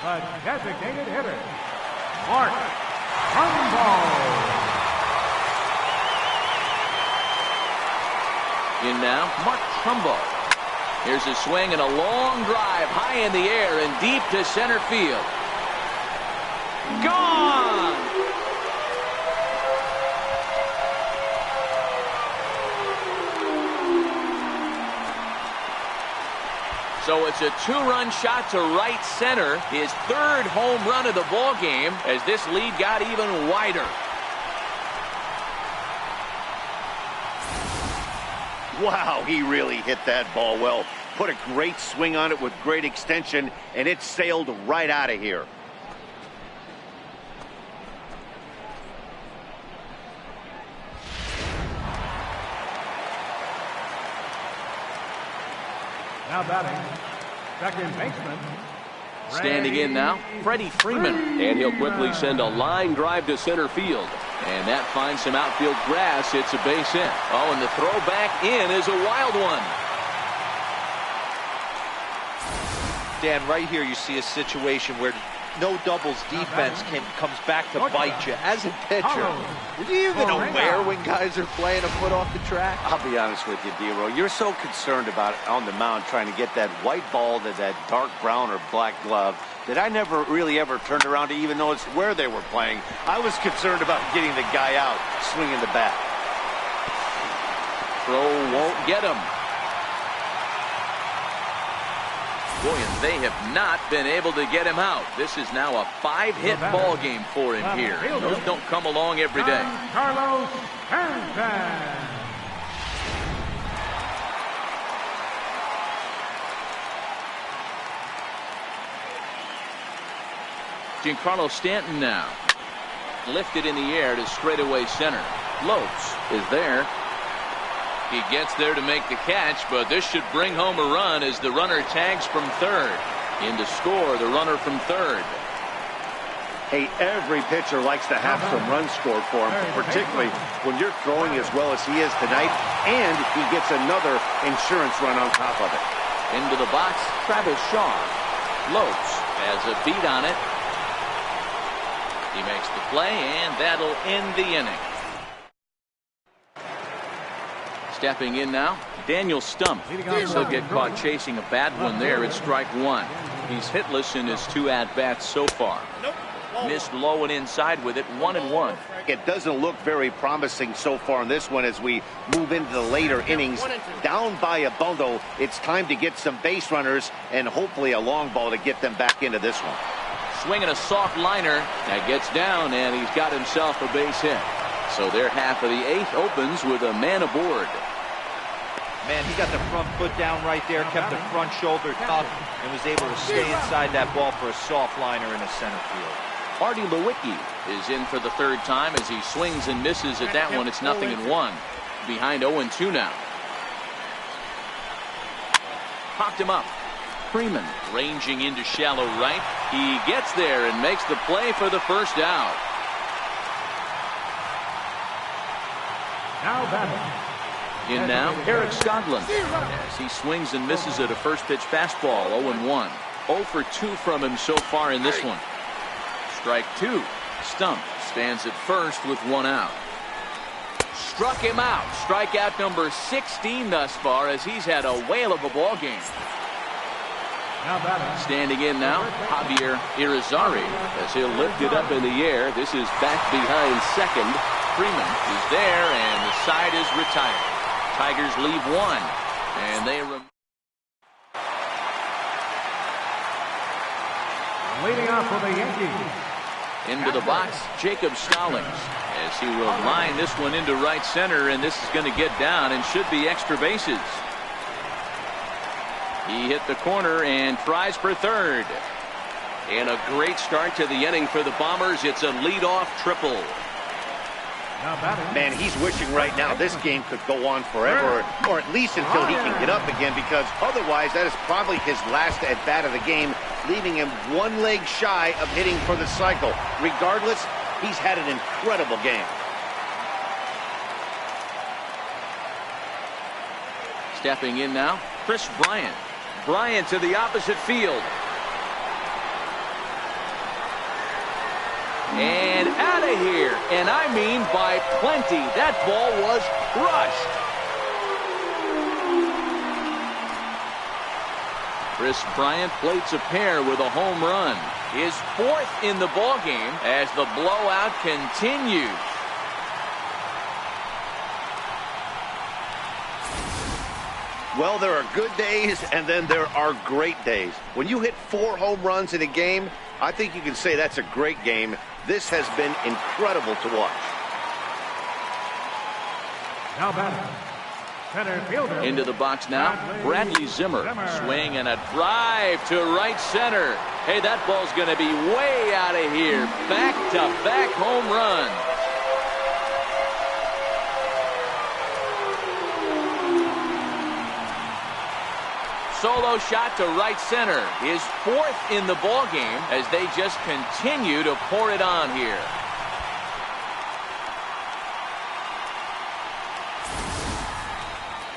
[SPEAKER 3] the designated hitter, Mark Trumbo.
[SPEAKER 1] In now, Mark Trumbo. Here's a swing and a long drive high in the air and deep to center field. Gone! So it's a two-run shot to right center, his third home run of the ball game as this lead got even wider.
[SPEAKER 4] Wow, he really hit that ball well. Put a great swing on it with great extension, and it sailed right out of here.
[SPEAKER 3] Now batting, second baseman.
[SPEAKER 1] Standing in now, Freddie Freeman.
[SPEAKER 5] And he'll quickly send a line drive to center field.
[SPEAKER 1] And that finds some outfield grass. It's a base hit. Oh, and the throw back in is a wild one.
[SPEAKER 2] Dan, right here you see a situation where no doubles defense comes back to bite you. As a pitcher, are you even aware when guys are playing a foot off the track?
[SPEAKER 4] I'll be honest with you, D-Roy. You're so concerned about on the mound trying to get that white ball to that dark brown or black glove that I never really ever turned around to even notice where they were playing. I was concerned about getting the guy out, swinging the bat.
[SPEAKER 1] Throw won't get him. Boy, and they have not been able to get him out. This is now a 5-hit ball game for him here. Those don't come along every day.
[SPEAKER 3] Carlos Stanton.
[SPEAKER 1] Giancarlo Stanton now. Lifted in the air to straightaway center. Lopes is there. He gets there to make the catch, but this should bring home a run as the runner tags from third. In to score the runner from third.
[SPEAKER 4] Hey, every pitcher likes to have some runs scored for him, particularly when you're throwing as well as he is tonight, and he gets another insurance run on top of it.
[SPEAKER 1] Into the box, Travis Shaw. Lopes has a beat on it. He makes the play, and that'll end the inning. Stepping in now, Daniel Stump. He'll get caught chasing a bad one there at strike one. He's hitless in his 2 at-bats so far. Missed low and inside with it, 1-1.
[SPEAKER 4] It doesn't look very promising so far in this one as we move into the later innings. Down by a bundle, it's time to get some base runners and hopefully a long ball to get them back into this one.
[SPEAKER 1] Swinging a soft liner. That gets down, and he's got himself a base hit. So their half of the 8th opens with a man aboard.
[SPEAKER 2] Man, he got the front foot down right there, kept the front shoulder up, and was able to stay inside that ball for a soft liner in the center field.
[SPEAKER 1] Artie Lewicki is in for the 3rd time as he swings and misses at that one. It's 0-1. Behind 0-2 now. Popped him up. Freeman ranging into shallow right. He gets there and makes the play for the first out.
[SPEAKER 3] Now batting.
[SPEAKER 1] In now, Eric Skoglund, as he swings and misses at a first pitch fastball, 0-1. 0 for 2 from him so far in this one. Strike 2. Stump stands at first with 1 out. Struck him out. Strikeout number 16 thus far as he's had a whale of a ball game.
[SPEAKER 3] Now batting.
[SPEAKER 1] Standing in now, Javier Irizarry as he'll lift it up in the air. This is back behind second. Freeman is there and the side is retired. Tigers leave 1 and they
[SPEAKER 3] Leading off for the Yankees.
[SPEAKER 1] into the box, Jacob Stallings, as he will line this one into right center, and this is going to get down and should be extra bases. He hit the corner and tries for third.
[SPEAKER 5] And a great start to the inning for the Bombers. It's a leadoff triple.
[SPEAKER 3] Now batting.
[SPEAKER 4] Man, he's wishing right now this game could go on forever, or at least until he can get up again, because otherwise that is probably his last at-bat of the game, leaving him 1 leg shy of hitting for the cycle. Regardless, he's had an incredible game.
[SPEAKER 1] Stepping in now, Chris Bryant. Bryant to the opposite field. And out of here, and I mean by plenty. That ball was crushed. Chris Bryant plates a pair with a home run. His 4th in the ballgame as the blowout continues.
[SPEAKER 4] Well, there are good days, and then there are great days. When you hit 4 home runs in a game, I think you can say that's a great game. This has been incredible to watch.
[SPEAKER 3] Now batting. Center fielder.
[SPEAKER 1] Into the box now, Bradley Zimmer. Swing and a drive to right center. Hey, that ball's going to be way out of here. Back-to-back home run. Solo shot to right center. His 4th in the ballgame as they just continue to pour it on here.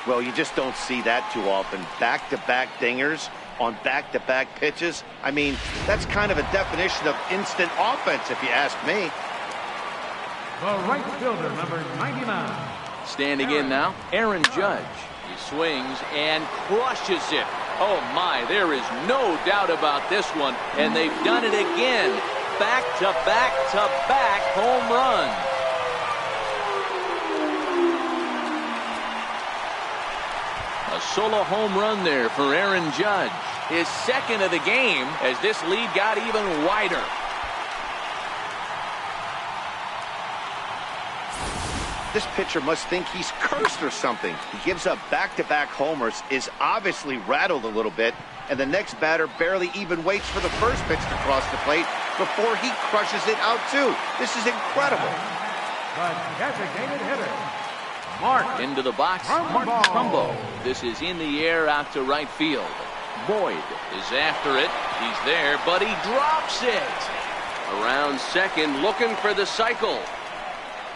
[SPEAKER 4] Well, you just don't see that too often. Back-to-back dingers on back-to-back pitches. I mean, that's kind of a definition of instant offense, if you ask me.
[SPEAKER 3] The right fielder, number 99.
[SPEAKER 1] Standing in now, Aaron Judge. He swings and crushes it. Oh my, there is no doubt about this one. And they've done it again. Back-to-back-to-back home runs. A solo home run there for Aaron Judge. His 2nd of the game as this lead got even wider.
[SPEAKER 4] This pitcher must think he's cursed or something. He gives up back-to-back homers, is obviously rattled a little bit, and the next batter barely even waits for the first pitch to cross the plate before he crushes it out too. This is incredible.
[SPEAKER 3] The designated hitter, Mark.
[SPEAKER 1] Into the box, Mark Trumbo. This is in the air out to right field. Boyd is after it. He's there, but he drops it.
[SPEAKER 5] Around second, looking for the cycle.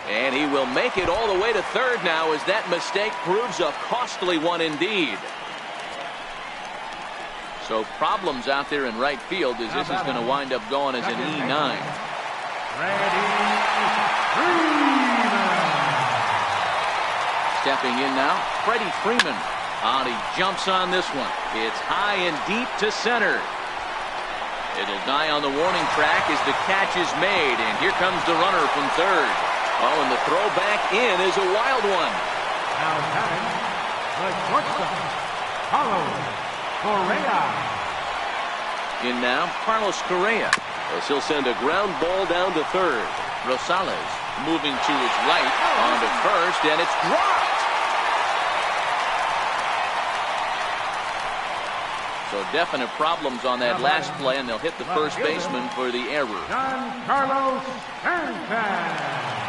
[SPEAKER 1] And he will make it all the way to third now as that mistake proves a costly one indeed. So problems out there in right field as this is going to wind up going as an E9.
[SPEAKER 3] Freddie Freeman.
[SPEAKER 1] Stepping in now, Freddie Freeman. He jumps on this one. It's high and deep to center. It'll die on the warning track as the catch is made, and here comes the runner from third. Oh, and the throw back in is a wild one.
[SPEAKER 3] Now batting, the shortstop, Carlos Correa.
[SPEAKER 1] In now, Carlos Correa, as he'll send a ground ball down to third. Rosales moving to his right on to first, and it's dropped. So definite problems on that last play, and they'll hit the first baseman for the error.
[SPEAKER 3] Giancarlo Stanton.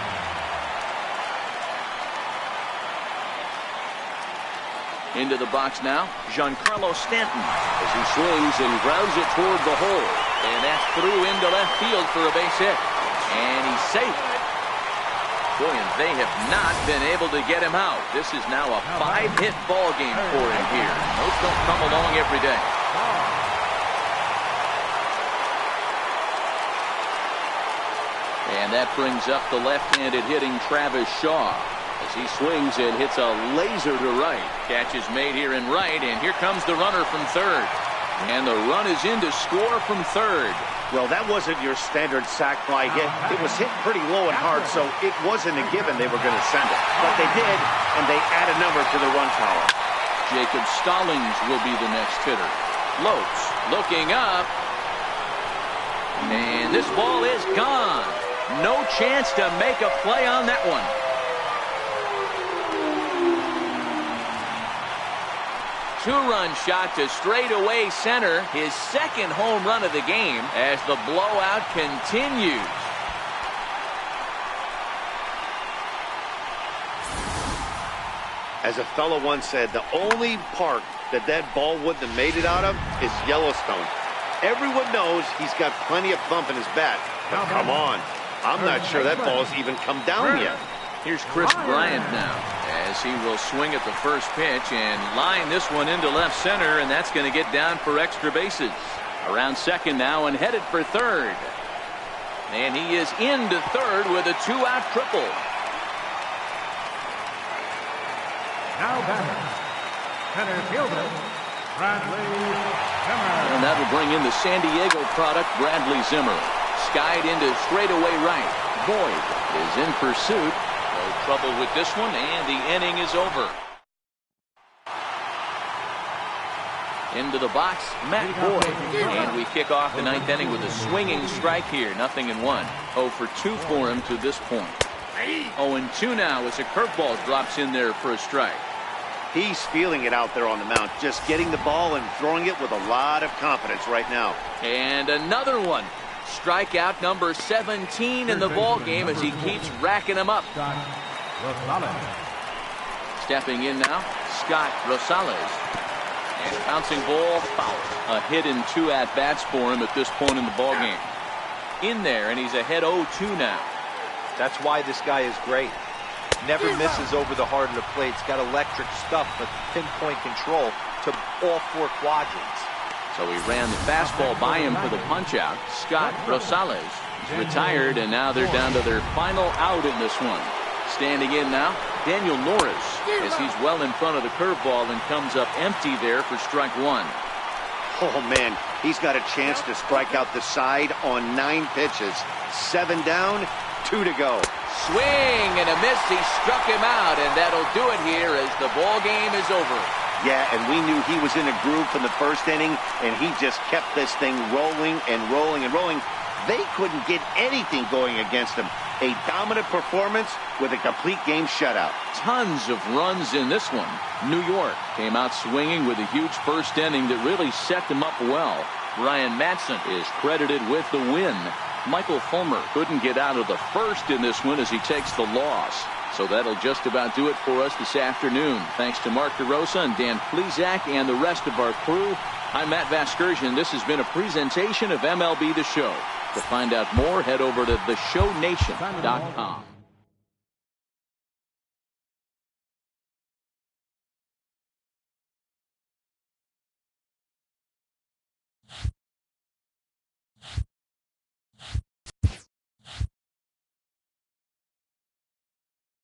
[SPEAKER 1] Into the box now, Giancarlo Stanton, as he swings and grounds it toward the hole. And that's through into left field for a base hit. And he's safe. Boy, and they have not been able to get him out. This is now a 5-hit ball game for him here. Those don't come along every day. And that brings up the left-handed hitting Travis Shaw, as he swings and hits a laser to right. Catch is made here in right, and here comes the runner from third. And the run is in to score from third.
[SPEAKER 4] Well, that wasn't your standard sac fly hit. It was hit pretty low and hard, so it wasn't a given they were going to send it. But they did, and they add a number to the run tower.
[SPEAKER 1] Jacob Stallings will be the next hitter. Lopes looking up. And this ball is gone. No chance to make a play on that one. Two-run shot to straightaway center. His second home run of the game as the blowout continues.
[SPEAKER 4] As a fellow once said, the only park that ball wouldn't have made it out of is Yellowstone. Everyone knows he's got plenty of thump in his bat. But come on, I'm not sure that ball's even come down yet.
[SPEAKER 1] Here's Chris Bryant now, as he will swing at the first pitch and line this one into left center, and that's going to get down for extra bases. Around second now and headed for third. And he is into third with a two-out triple.
[SPEAKER 3] Now batting, center fielder, Bradley Zimmer.
[SPEAKER 1] And that'll bring in the San Diego product, Bradley Zimmer. Skied into straightaway right. Boyd is in pursuit. No trouble with this one, and the inning is over. Into the box, Matt Boyd. And we kick off the ninth inning with a swinging strike here. 0-1. 0 for 2 for him to this point. 0-2 now as a curveball drops in there for a strike.
[SPEAKER 4] He's feeling it out there on the mound, just getting the ball and throwing it with a lot of confidence right now.
[SPEAKER 1] And another one. Strikeout number 17 in the ball game as he keeps racking them up. Stepping in now, Scott Rosales. And bouncing ball foul. A hit in 2 at-bats for him at this point in the ball game. In there, and he's ahead 0-2 now.
[SPEAKER 2] That's why this guy is great. Never misses over the heart of the plate. He's got electric stuff, but pinpoint control to all 4 quadrants.
[SPEAKER 1] So he ran the fastball by him for the punch-out. Scott Rosales retired, and now they're down to their final out in this one. Standing in now, Daniel Norris, as he's well in front of the curveball and comes up empty there for strike 1.
[SPEAKER 4] Oh, man, he's got a chance to strike out the side on 9 pitches. 7 down, 2 to go.
[SPEAKER 1] Swing and a miss. He struck him out, and that'll do it here as the ball game is over.
[SPEAKER 4] Yeah, and we knew he was in a groove from the first inning, and he just kept this thing rolling and rolling and rolling. They couldn't get anything going against him. A dominant performance with a complete game shutout.
[SPEAKER 1] Tons of runs in this one. New York came out swinging with a huge first inning that really set them up well. Brian Madsen is credited with the win. Michael Fulmer couldn't get out of the first in this one as he takes the loss. So that'll just about do it for us this afternoon. Thanks to Mark DeRosa and Dan Plesac and the rest of our crew. I'm Matt Vasgersian. This has been a presentation of MLB The Show. To find out more, head over to theshownation.com.